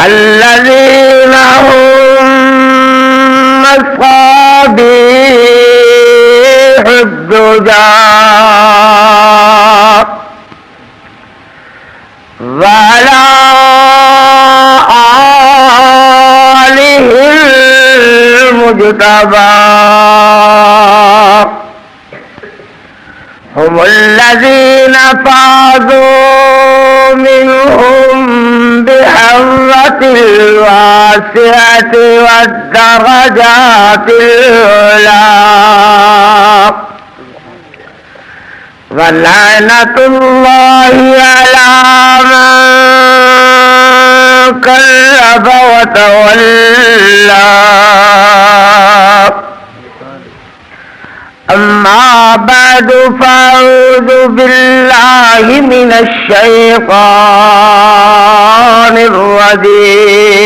الذين هم مصابيح الدجى وعلى آله المجتبى هم الذين فازوا منهم بحرة الواسعة والدرجات العلى ولعنة الله على من كذب وتولى. أما بعد فأعوذ بالله من الشيطان الرجيم.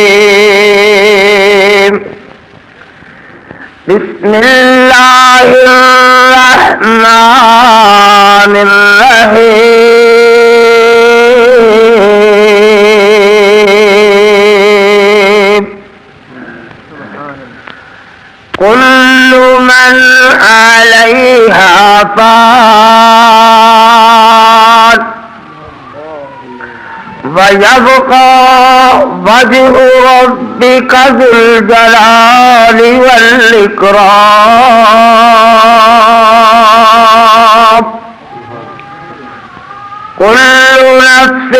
بسم الله الرحمن الرحيم. كل من عليها فان ويبقى وجه ربك ذو الجلال والإكرام. كل نفس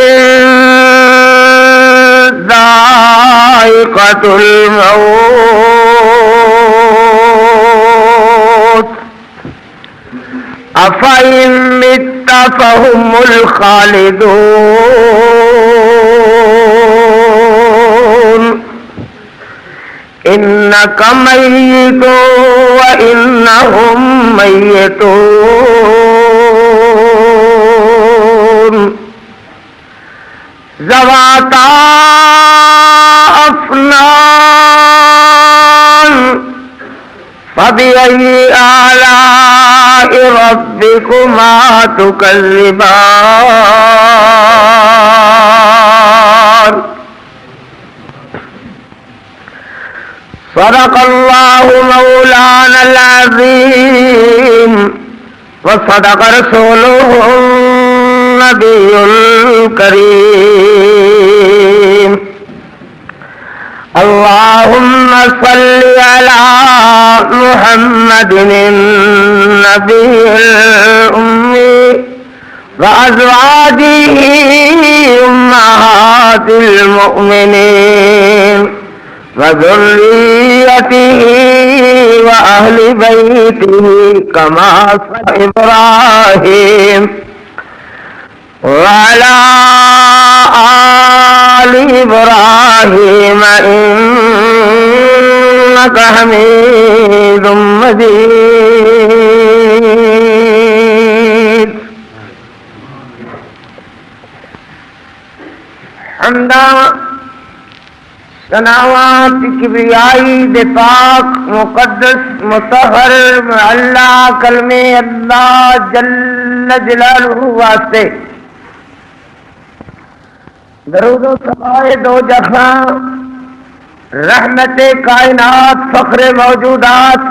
ذائقة الموت أفإن مت فهم الخالدون. إنك ميت وإنهم ميتون. ذواتا أفنان فبأي آلاء ربكما تكذبان. صدق الله مولانا العظيم وصدق رسوله النبي الكريم. اللهم صل على محمد النبي الأمي وأزواجه أمهات المؤمنين وذريته وأهل بيته كما صلى إبراهيم وعلى آل إبراهيم إنك حميد مجيد. حمدا سناوات کبریائی دے پاک مقدس مطہر اللہ کلمے اللہ جل جلالہ واسطے درود و سلام دو جہاں رحمت کائنات فخر موجودات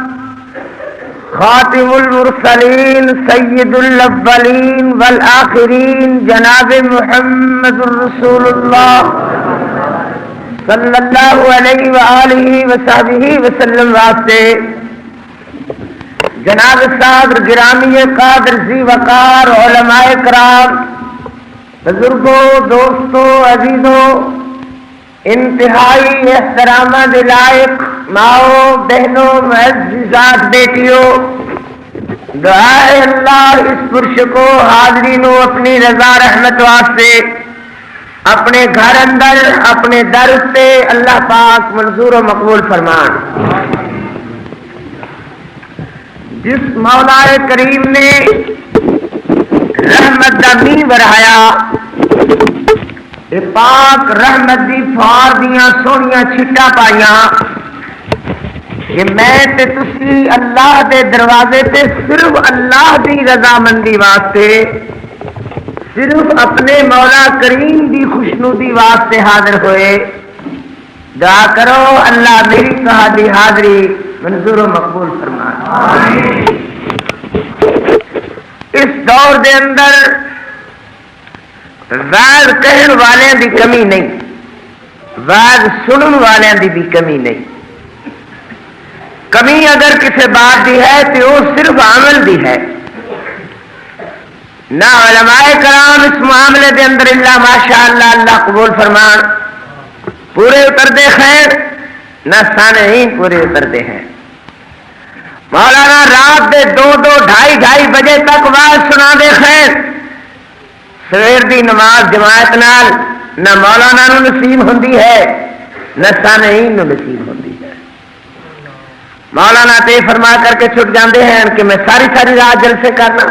خاتم المرسلین سید الاولین والآخرین جناب محمد رسول اللہ صلی اللہ علیہ وآلہ وصحبہ وسلم واسطے جناب صادر گرامی قادر ذی وقار علماء کرام بزرگوں دوستوں عزیزوں انتہائی احترامات لائق ماؤں بہنوں معززات بیٹیوں دعائے اللہ اس پرش کو حاضرینوں اپنی رضا رحمت واسطے اپنے گھر اندر اپنے در سے اللہ پاک منظور و مقبول فرمان. جس مولا کریم نے رحمت دا می برہایا یہ پاک رحمت دی فار دیاں سونیاں چھٹا پائیاں کہ میں تے تسی اللہ دے دروازے تے صرف اللہ دی رضامندی واسطے صرف اپنے مولا کریم دی خوشنودی واسطے حاضر ہوئے دعا کرو اللہ میری تہاڈی حاضری منظور و مقبول فرما۔ اس دور دے اندر واز کہن والے دی کمی نہیں، واز سنن والے دی بھی کمی نہیں۔ کمی اگر کسی بات دی ہے تو وہ صرف عمل دی ہے۔ نہ علماء کرام اس معاملے دے اندر اللہ ماشاء اللہ اللہ قبول فرمان پورے اتردے خیر، نہ سامعین پورے اتردے ہیں۔ مولانا رات دے 2-2 بجے تک واز سنا دے خیر، سویر دی نماز جماعت نال نہ مولانا نو نصیب ہوندی ہے نہ سامعین نو نصیب ہوندی ہے۔ مولانا تے فرما کر کے چھٹ جاندے ہیں کہ میں ساری رات جلسے کرنا،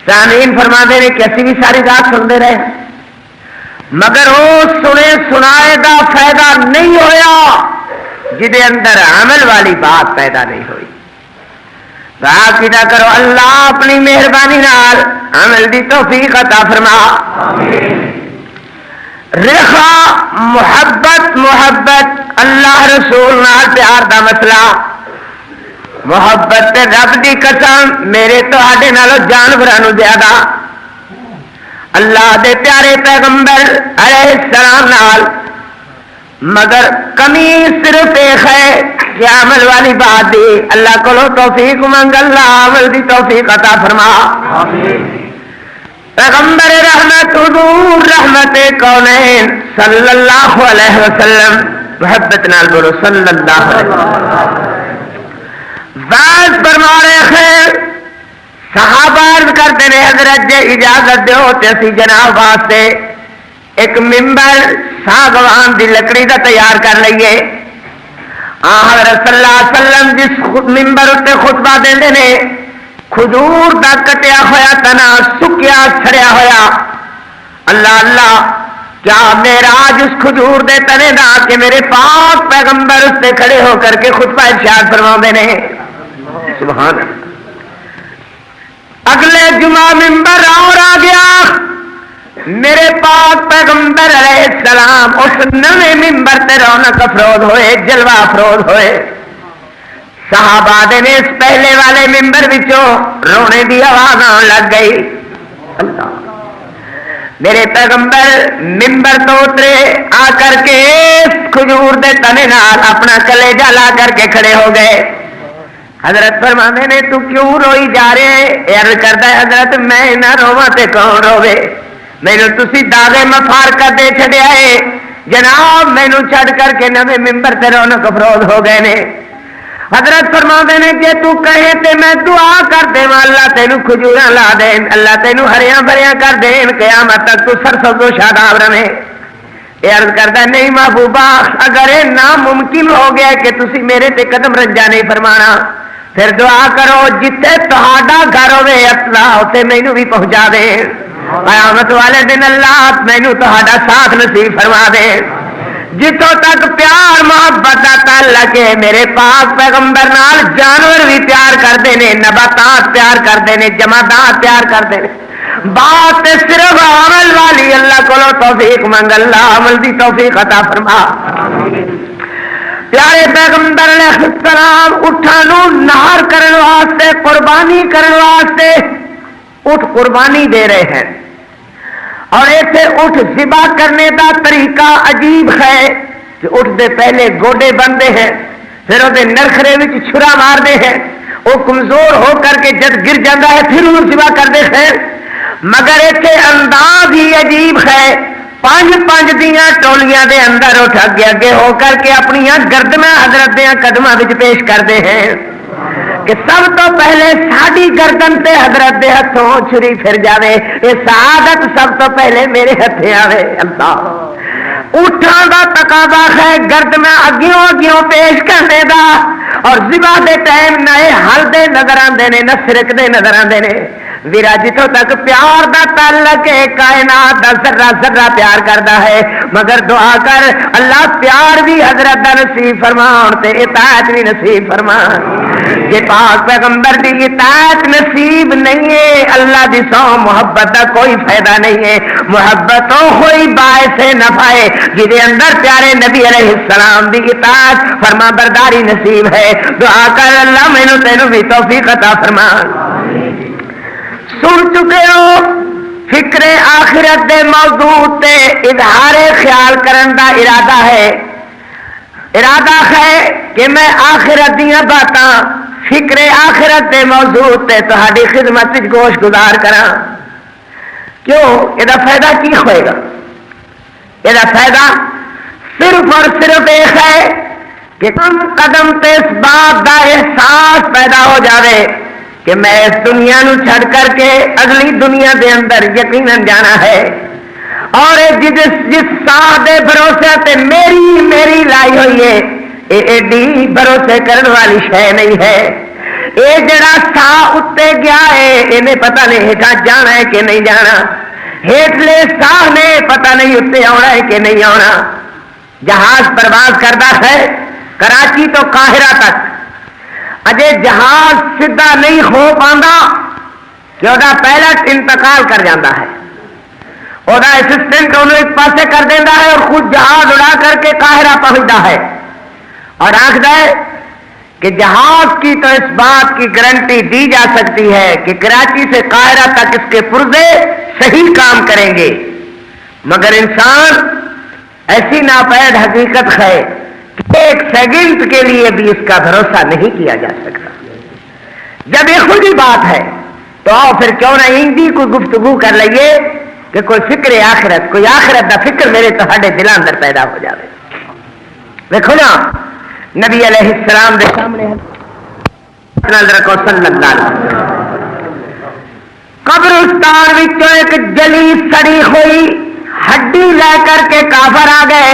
سامعین فرما دے نے کہ اسی بھی ساری رات سنتے رہے، مگر وہ سنے سنائے دا فائدہ نہیں ہویا جدے اندر عمل والی بات پیدا نہیں ہوئی۔ دعا کیتا کرو اللہ اپنی مہربانی نال عمل دی توفیق عطا فرما۔ رخا محبت اللہ رسول نال پیار دا مسئلہ، محبت رب دی قسم میرے تہاڈے نالوں جانوراں زیادہ اللہ دے پیارے پیغمبر علیہ السلام نال، مگر کمی صرف ایک ہے کہ عمل والی بات دی اللہ کو توفیق منگ، اللہ عمل دی توفیق عطا فرما۔ پیغمبر رحمت حضور رحمت کونین صلی اللہ علیہ وسلم، محبت نال بولو صلی اللہ علیہ وسلم، واز فرما رہے خیر صحابہ عرض کرتے ہیں حضرت جے اجازت دیو تے اسی جناب واسطے ایک ممبر ساگوان دی لکڑی دا تیار کر لئیے۔ حضرت صلی اللہ علیہ وسلم جس ممبر اتنے خطبہ دیندے نے کھجور دا کٹیا ہویا تنا سکیا سڑیا ہویا، اللہ اللہ کیا معراج اس کھجور دے تنے دا کہ میرے پاک پیغمبر اس سے کھڑے ہو کر کے خطبہ ارشاد فرماندے نے، سبحان اللہ۔ اگلے جمعہ ممبر اور آ گیا، میرے پاک پیغمبر علیہ السلام اس نوے ممبر تے رونق افروز ہوئے، جلوہ افروز ہوئے۔ صحابہ دے نے اس پہلے والے ممبر وچوں رونے دی آواز آن لگ گئی۔ اللہ میرے پیغمبر ممبر تو اترے، آ کر کے اس کھجور دے تنے نال اپنا کلیجہ لا کر کے کھڑے ہو گئے۔ حضرت فرماندے نے تو کیوں روئی جا رہے؟ عرض کرتا ہے حضرت میں نہ رواں تے کون روے، مینوں تسی داغے مفارقت دے چھڈیا ہے جناب، مینوں چھڈ کر کے نویں ممبر تے رونق افروز ہو گئے نے۔ حضرت فرماندے نے جے تو کہے تے میں دعا کر دیواں اللہ تینوں کھجوراں لا دین، اللہ تینوں ہریاں بھریاں کر دین، قیامت تک تو سرسبز و شاداب رہے۔ عرض کرتا نہیں محبوبہ اگر یہ ناممکن ہو گیا کہ تسی میرے تے قدم رنجا نہیں فرمانا، پھر دعا کرو جتھے تہاڈا گھر ہوے اللہ اوتھے مینوں بھی پہنچا دے، قیامت والے دن اللہ مینوں تہاڈا ساتھ نصیب فرما دے۔ جتوں تک پیار محبت دا تعلق ہے میرے پاک پیغمبر نال جانور بھی پیار کرتے ہیں، نباتات پیار کرتے ہیں، جمادات پیار کرتے ہیں، بات صرف عمل والی اللہ کو توفیق منگ، اللہ عمل دی توفیق عطا فرما۔ پیارے پیغمبر علیہ السلام اٹھانو نہار کرن واسطے قربانی کرن واسطے اٹھ قربانی دے رہے ہیں، اور ایسے اٹھ ذبح کرنے کا طریقہ عجیب ہے کہ اٹھ دے پہلے گوڈے بنتے ہیں، پھر وہ نرخرے میں چھرا مارتے ہیں، وہ کمزور ہو کر کے جد گر جاتا ہے پھر وہ ذبح کرتے ہیں، مگر ایسے انداز ہی عجیب ہے، 5 دیاں ٹولیاں دے اندر اٹھ اگے ہو کر کے اپنی گردناں حضرت دے قدماں وچ پیش کرتے ہیں کہ سب تو پہلے ساڈی گردن تے حضرت دے ہتھوں چھری پھر جاوے، یہ سعادت سب تو پہلے میرے ہتھے آوے۔ اللہ اٹھاں دا تقاضا ہے گردناں اگیوں پیش کرنے دا، اور ذبح دے ٹائم نہ ہلدے نظر آندے نے نہ سرکدے نظر آندے نے، ویرا جتوں تک پیار دا تعلق ہے کائنات دا ذرہ ذرہ پیار کردا ہے، مگر دعا کر اللہ پیار بھی حضرت دا نصیب فرمان تے اطاعت بھی نصیب فرمان۔ جے پاک پیغمبر دی اطاعت نصیب نہیں ہے، اللہ دی سو محبت دا کوئی فائدہ نہیں ہے۔ محبت ہوئی باعث نفع ہے جدے اندر پیارے نبی علیہ السلام دی اطاعت فرما برداری نصیب ہے۔ دعا کر اللہ مینوں تینوں بھی توفیق عطا فرما۔ سن چکے ہو فکر آخرت دے موضوع تے اظہار خیال کرن دا ارادہ ہے۔ ارادہ ہے کہ میں آخرت دیاں باتاں فکر آخرت دے موضوع تے تہاڈی خدمت وچ گوش گزار کراں۔ کیوں؟ یہ فائدہ کی ہوئے گا؟ یہ فائدہ صرف اور صرف ایک ہے کہ کم قدم تے اس بات دا احساس پیدا ہو جاوے کہ میں اس دنیا نو چھڑ کر کے اگلی دنیا دے اندر یقیناً جانا ہے، اور جس ساہ دے بھروسے تے میری لائی ہوئی ہے یہ ایڈی بھروسے کرنے والی شے نہیں ہے۔ یہ جڑا ساہ اتے گیا ہے انہیں پتہ نہیں ہیٹا جانا ہے کہ نہیں جانا، ہیٹلے ساہ نے پتہ نہیں اتنے آنا ہے کہ نہیں آنا۔ جہاز پرواز کرتا ہے کراچی تو قاہرہ تک، اجے جہاز سیدھا نہیں ہو پاندہ کہ وہ پائلٹ انتقال کر جاتا ہے، وہ اسسٹنٹ انہوں ایک پاسے کر دینا ہے اور خود جہاز اڑا کر کے قاہرہ پہنچتا ہے اور آخر ہے کہ جہاز کی تو اس بات کی گارنٹی دی جا سکتی ہے کہ کراچی سے قاہرہ تک اس کے پرزے صحیح کام کریں گے، مگر انسان ایسی ناپید حقیقت ہے کہ ایک سیکنڈ کے لیے بھی اس کا بھروسہ نہیں کیا جا سکتا۔ جب یہ خود ہی بات ہے تو آؤ پھر کیوں نہ ہندی کوئی گفتگو کر لئیے کہ کوئی فکر آخرت، کوئی آخرت دا فکر میرے تہاڈے دل اندر پیدا ہو جائے۔ دیکھو نا نبی علیہ السلام دے سامنے نظر کو صلی اللہ علیہ وسلم قبرستان وچوں ایک جلی سڑی ہوئی ہڈی لے کر کے کافر آ گئے،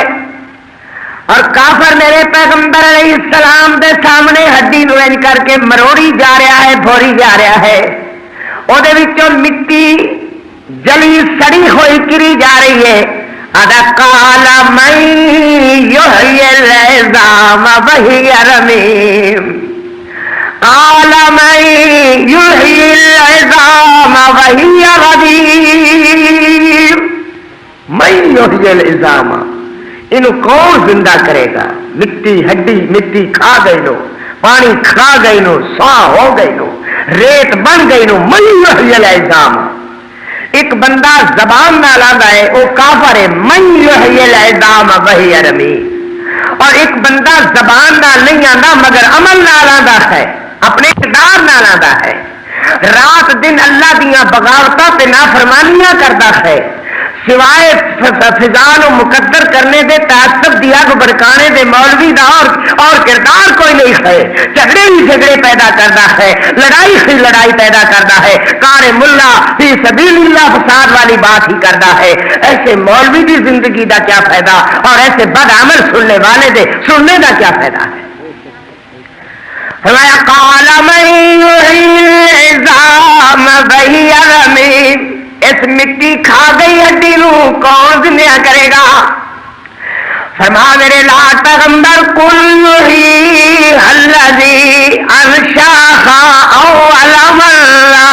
اور کافر میرے پیغمبر علیہ السلام دے سامنے ہڈی نو انج کر کے مروڑی جا رہا ہے، بھوری جا رہا ہے، او دے وچوں مٹی جلی سڑی ہوئی کری جا رہی ہے۔ ادا قال من یحیی العظام وہی رمیم، قال من یحیی العظام وہی رمیم، من یحیی العظام، انہوں کون زندہ کرے گا؟ مٹی ہڈی مٹی کھا گئی نو، پانی کھا گئی نو، سواہ ہو گئی نو، ریت بن گئی نو، من یحیی العظام۔ ایک بندہ زبان نہ لاندہ ہے وہ کافر ہے، من یحیی العظام وہی رمیم، اور ایک بندہ زبان نہ نہیں آندا مگر عمل نہ لاندہ ہے، اپنے اقدار نہ لاندہ ہے، رات دن اللہ دیاں بغاوتاں تے نافرمانیاں کردا ہے، سوائے فضان و مقدر کرنے دے تعصب دیا کو بڑکانے دے مولوی دا اور کردار کوئی نہیں ہے، جھگڑے ہی جھگڑے پیدا کرتا ہے، لڑائی ہی لڑائی پیدا کرتا ہے، کار ملا فی سبیل اللہ فساد والی بات ہی کرتا ہے۔ ایسے مولوی کی زندگی دا کیا فائدہ، اور ایسے بد عمل سننے والے دے سننے دا کیا فائدہ ہے؟ فرمایا قال من یحیی العظام وہی رمیم، اس مٹی کھا گئی ہڈی نو کون زندہ کرے گا؟ فرما میرے لاٹ پیغمبر قل یحیی الذی انشاها اول مرہ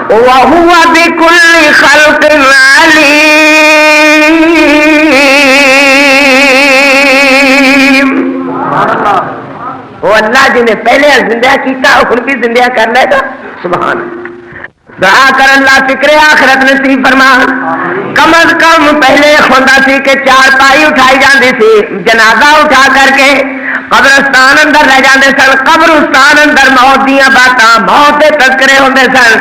وہو بکل خلق علیم۔ وہ اللہ جی نے پہلے زندہ کیتا اور بھی زندہ کر لے گا، سبحان اللہ۔ دعا کر اللہ فکر آخرت نصیب فرما۔ کم از کم پہلے ہوتا سی کہ چار پائی اٹھائی جاتی تھی، جنازہ اٹھا کر کے قبرستان اندر لے جاندے سن، قبرستان اندر موت دیاں باتاں، موت دے تذکرے ہوندے سن۔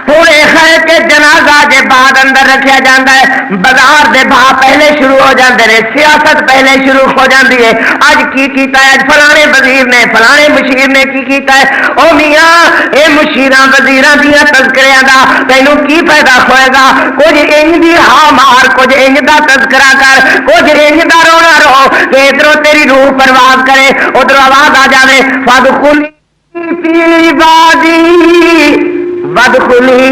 ہوں یہ ہے کہ جنازہ جے بعد اندر رکھا جاتا ہے، بازار دے بھا پہلے شروع ہو جاتے ہیں، سیاست پہلے شروع ہو جاتی ہے۔ اج کی کیتا ہے فلانے وزیر نے، فلانے مشیر نے کی کیتا ہے؟ او میاں اے مشیراں وزیراں دیاں تذکریاں دا تینوں کی فائدہ ہوئے گا؟ کچھ انج دی ہاں مار، کچھ انج دا تذکرہ کر، کچھ انج دا رونا رو کہ ادھروں تیری روح پرواز کرے، ادھر آواز آ جائے فادخلی فی عبادی وادخلی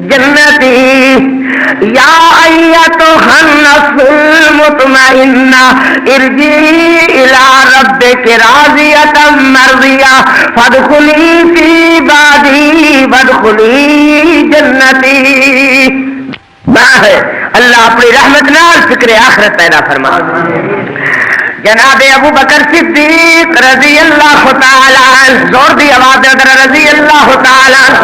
جنتی یا ایتھا النفس المطمئنہ ارجعی الی ربک راضیۃ مرضیہ فادخلی فی عبادی وادخلی جنتی. ہے اللہ اپنی رحمت نال فکر آخرت پیدا فرما. جناب ابو بکر صدیق رضی اللہ تعالی عنہ زور دی آواز اندر رضی اللہ تعالی عنہ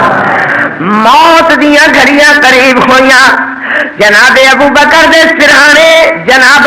موت دیاں گھڑیاں قریب ہویاں. جناب ابو بکر دے سرہانے جناب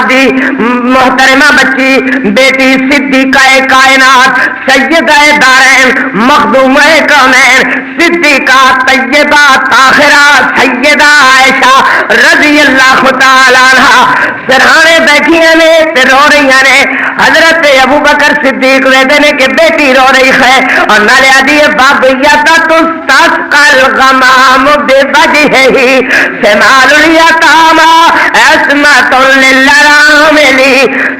دی محترمہ بچی بیٹی صدیقہ کائنات سیدہ دارین مخدومہ کونین صدیقہ طیبہ طاہرہ سیدہ عائشہ رضی اللہ تعالی عنہا سرہانے بیٹھیاں نے تے رو رہیاں نے. حضرت ابو بکر صدیق ویدے نے کہ بیٹی رو رہی ہے اور نالے آدھی بابیت تستسقل غمام بے وجہہی سمال الیتاما عصمت للراملی.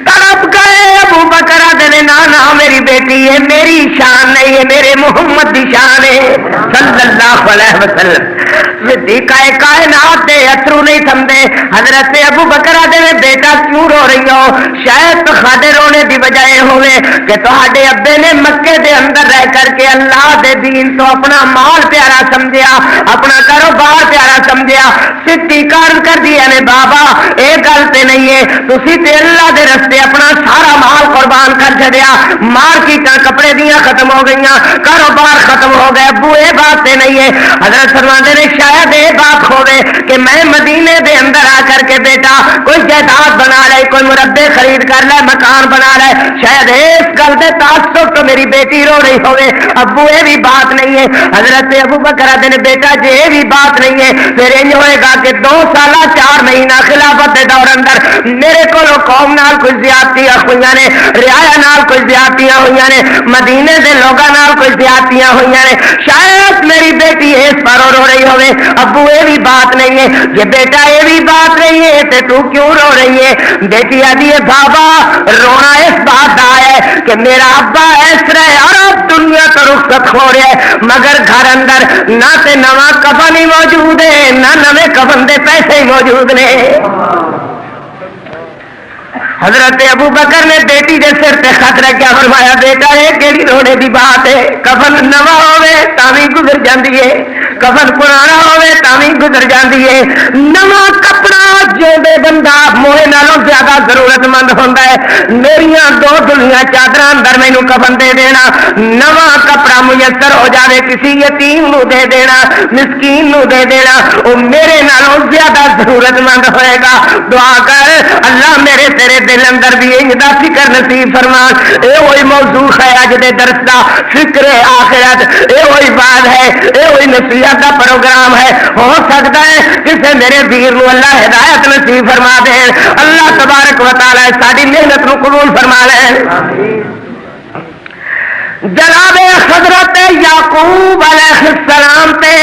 تڑپ گئے ابو بکر نے نانا میری بیٹی ہے میری شان نہیں ہے میرے محمد کی شان ہے صلی اللہ علیہ وسلم. صدیقہ کائنات دے اترو نہیں تھمدے. حضرت ابو بکر نے بیٹا کیوں رو رہی ہو؟ شاید تہاڈے رونے دی وجہ ہوے کہ تہاڈے ابے نے مکے دے اندر رہ کر کے اللہ دے دین تو اپنا مال پیارا سمجھیا اپنا کاروبار پیارا سمجھیا. صدیقہ کر دیا نے بابا اے گل تے نہیں ہے تسی تے اللہ دے رستے اپنا سارا مال قربان کر چھڈیا مارکیٹاں کپڑے دیاں ختم ہو گئیاں کاروبار ختم ہو گئے. ابو اے بات تے نہیں ہے. حضرت فرماندے نے شاید اے بات ہوے کہ میں مدینے دے اندر آ کر کے بیٹا کوئی جائیداد بنا لے کوئی مربے خرید کر لے مکان بنا لے شاید اس گل دے تعصب تو میری بیٹی رو رہی ہوے. ابو اے بھی بات نہیں ہے. حضرت ابو بکر نے بیٹا جی یہ بھی بات نہیں ہے پھر یہ ہوئے گا کہ 2 سالہ 4 مہینہ خلافت دے دور اندر میرے کو قوم نال کوئی زیادتیاں ہوئی نے رعایا نال کوئی زیادتیاں ہوئی نے مدینے دے لوگاں نال کوئی زیادتیاں ہوئی نے شاید میری بیٹی اس پر رو رہی ہوئے. ابو یہ بھی بات نہیں ہے. یہ بیٹا یہ بھی بات نہیں ہے تے تو کیوں رو رہی ہے؟ بیٹی آدھی ہے بابا رونا اس بات کا ہے کہ میرا ابا اس طرح عرب دنیا تو رخصت ہو رہا ہے مگر گھر اندر نہ تے نواں کفن ہی موجود ہے نہ نویں کفن دے پیسے ہی موجود نے. حضرت ابو بکر نے بیٹی دے سر تے خط رکھیا فرمایا بیٹا یہ کیڑی رونے دی بات ہے کفن نواں ہوے تاں وی گزر جاندی ہے کفن پرانا ہوے تاں وی گزر جاندی ہے. نواں کپڑا جو دے بندہ موہے نالوں زیادہ ضرورت مند ہوندا ہے. میریاں 2 دھلیاں چادراں اندر مینوں کفن دے دینا نواں کپڑا میسر ہو جاوے کسی یتیم نو دے دینا مسکین نو دے دینا او میرے نالوں زیادہ ضرورت مند ہوئے گا. دعا کر اللہ میرے تیرے دل اندر بھی انج دا فکر نصیب فرمان. اے وہی موضوع ہے اج دے درس دا فکر آخرت. اے وہی بات ہے اے وہی نصیحت دا پروگرام ہے. ہو سکتا ہے کسے میرے ویر نو اللہ ہدایت نصیب فرما دے اللہ تبارک و تعالی ساری محنت نو قبول فرما لے. جناب حضرت یعقوب علیہ السلام تے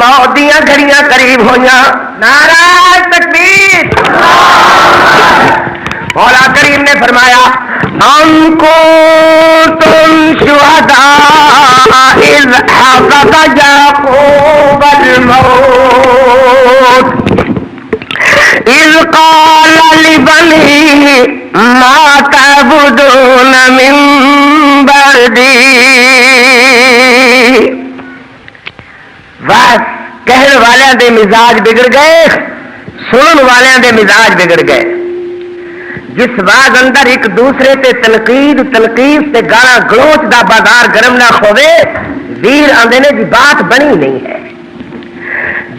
موت دیاں گھڑیاں قریب ہویاں. نعرہ تکبیر. مولا کریم نے فرمایا ہم کو تم شہداء اذ حضر یعقوب الموت اذ قال لبنیہ ما تعبدون من بعدی. بس کہنے والوں دے مزاج بگڑ گئے سنن والوں دے مزاج بگڑ گئے. جس باز اندر ایک دوسرے تے تنقید تے گالا گلوچ دا بازار گرم نہ ہوے ویر آندے نے جی بات بنی نہیں ہے.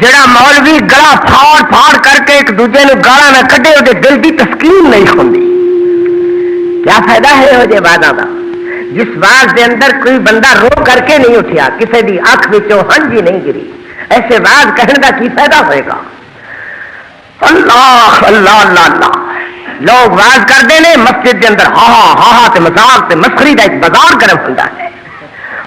جڑا مولوی گلا پھاڑ کر کے ایک دوجے نو گالا نہ کڈے وہ دل دی تسکین نہیں ہوندی. کیا فائدہ ہے وہ جے باتاں دا؟ جس باز دے اندر کوئی بندہ رو کر کے نہیں اٹھیا کسی دی اکھ وچوں ہنجی نہیں گری ایسے باز کہنے دا کی فائدہ ہوئے گا؟ اللہ اللہ اللہ اللہ. لوگ واز کرتے ہیں مسجد کے اندر ہاں تے مذاق تے مسخری کا ایک بازار گرم ہوتا ہے.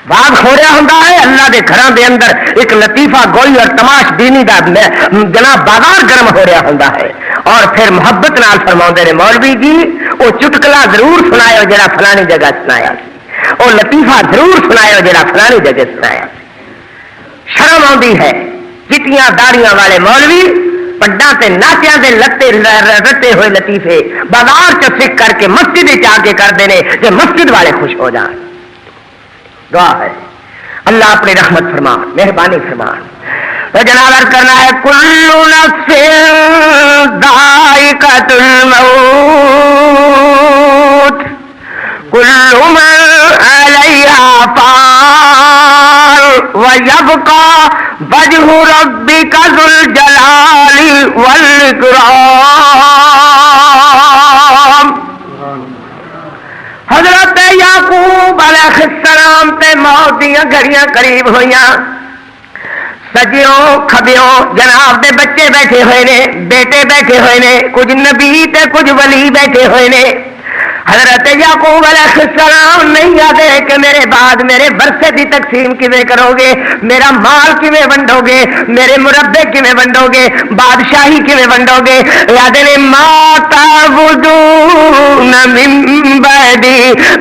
واز ہو رہا ہوتا ہے اللہ کے گھروں کے اندر ایک لطیفہ گوئی اور تماش بینی کا جناب بازار گرم ہو رہا ہوتا ہے. اور پھر محبت نال فرما نے مولوی جی وہ چٹکلا ضرور سنایا جڑا فلانی جگہ سنایا وہ لطیفہ ضرور سنایا جڑا فلانی جگہ سنایا. شرم آتی ہے چٹیاں داڑیاں والے مولوی پڈاں تے ناچیاں دے لتے رتے ہوئے لطیفے بازار چ سکھ کر کے مسجد آ کے کرتے ہیں کہ مسجد والے خوش ہو جان. دعا ہے اللہ اپنی رحمت فرمان مہربانی فرمان. تو جناب عرض کرنا ہے کل نفس ذائقۃ الموت کل من علیہا فان ویبقی وجہ ربک ذو الجلال والاکرام. حضرت یعقوب علیہ السلام تے موت دیاں گھڑیاں قریب ہوئیاں. سجیوں کھبیوں جناب دے بچے بیٹھے ہوئے نے بیٹے بیٹھے ہوئے نے کچھ نبی تے کچھ ولی بیٹھے ہوئے نے. حضرت یعقوب علیہ السلام نہیں یادے کہ میرے بعد میرے ورثے کی تقسیم کیویں کرو گے, میرا مال کیویں ونڈو گے, میرے مربے کیویں ونڈو گے, بادشاہی کیویں ونڈو گے. یاد نے ما تعبدون من بعدی,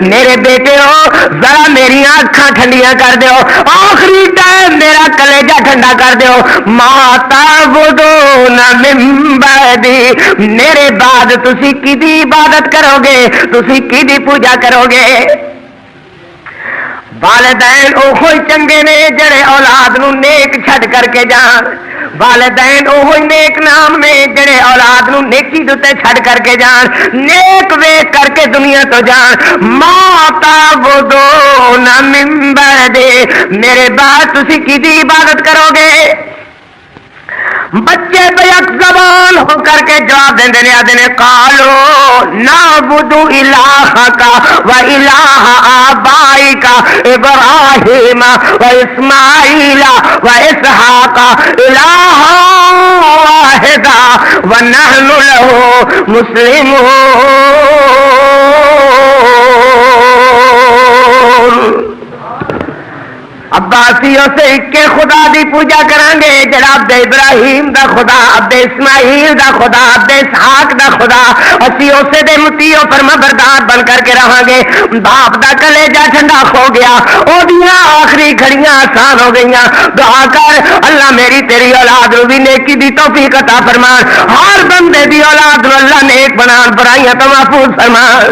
میرے بیٹے ہو ذرا میری آنکھاں ٹھنڈیاں کر دیو, آخری ٹائم میرا کلیجہ ٹھنڈا کر دیو. ما تعبدون من بعدی, میرے بعد تسی کدی عبادت کرو گے, تسی کی پوجا کرو گے. والدین اوہی چنگے نے جڑے اولاد نو نیک چھڈ کر کے جان. والدین اوہی نیک نام نے جڑے اولاد نو نیکی دے چھڈ کر کے جان, نیک ویکھ کر کے دنیا تو جان. ما تعبدون من بعدی, میرے بعد تسی کی عبادت کرو گے. بچے بیک زبان ہو کر کے جواب دیں دے آدھے نے قالو نعبد الہک و الہ آبائک ابراہیم و اسماعیل و اسحاق الہا واحدا و نحن لہ مسلمون. عباسیوں سے ایک خدا دی پوجا کریں گے, جڑا عبد ابراہیم دا خدا, عبد اسماعیل دا خدا, عبد اسحاق دا خدا. اسی اسے دے مطیع و فرما بردار بن کر کے رہاں گے. باپ دا کلیجہ ٹھنڈا ہو گیا, او دیاں آخری گھڑیاں آسان ہو گئیاں. دعا کر اللہ میری تیری اولاد نو بھی نیکی دی توفیق عطا فرمان, ہر بندے دی اولاد نو اللہ نیک بنان, برائیاں تو محفوظ فرمان.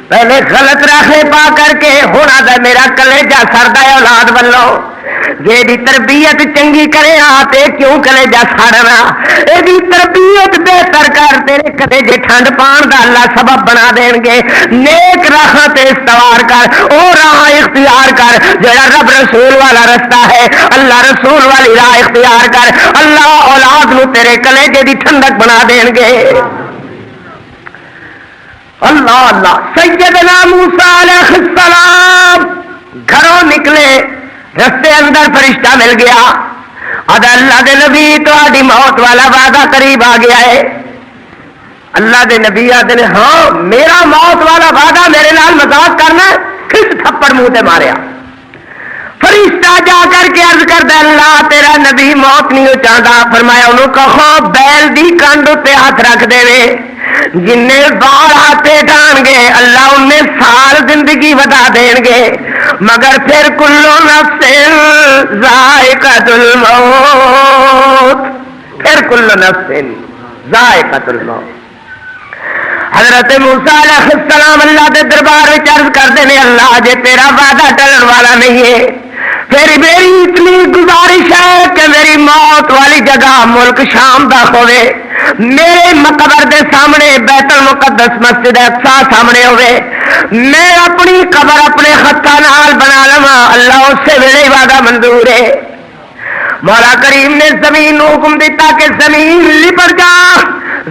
پہلے غلط راہے پا کر کے ہونا دا میرا کلیجہ سردا اولاد والو, جی تربیت چنگی کرے آتے کیوں کلیجہ سڑنا, یہ تربیت بہتر کر تیرے کلیجے ٹھنڈ پان دا اللہ سبب بنا دین گے. نیک راہ تے استوار کر, او راہ اختیار کر جڑا رب رسول والا رستہ ہے, اللہ رسول والی راہ اختیار کر, اللہ اولاد نو تیرے کلیجے دی ٹھنڈک بنا دین گے. اللہ اللہ. سیدنا موسیٰ علیہ السلام گھروں نکلے, رستے اندر فرشتہ مل گیا. اد اللہ دے نبی تہاڈی موت والا وعدہ قریب آ گیا ہے. اللہ دے نبی آدھے نے ہاں میرا موت والا وعدہ میرے نال مذاق کرنا, کس تھپڑ منہ تے ماریا. فرشتہ جا کر کے عرض کردا اللہ تیرا نبی موت نہیں چاہتا. فرمایا انہوں کہو بیل دی کنڈ تے ہاتھ رکھ دے وے, جن بال ہاتھے ڈان گے اللہ انہیں سال زندگی بتا دیں گے. مگر پھر کلو نفس ذائقۃ الموت, پھر کلو نفس ذائقۃ الموت. حضرت موسیٰ علیہ السلام اللہ کے دربار میں عرض کرتے ہیں اللہ جے تیرا وعدہ ٹلن والا نہیں ہے پھر میری اتنی گزارش ہے کہ میری موت والی جگہ ملک شام دا ہوئے, میرے مقبر دے سامنے بیت المقدس مسجد اقصی سامنے ہوئے, میں اپنی قبر اپنے ہاتھاں نال بنا لواں. اللہ اس سے ویلے وعدہ منظور ہے. مولا کریم نے زمین کو حکم دیتا کہ زمین لپٹ جا,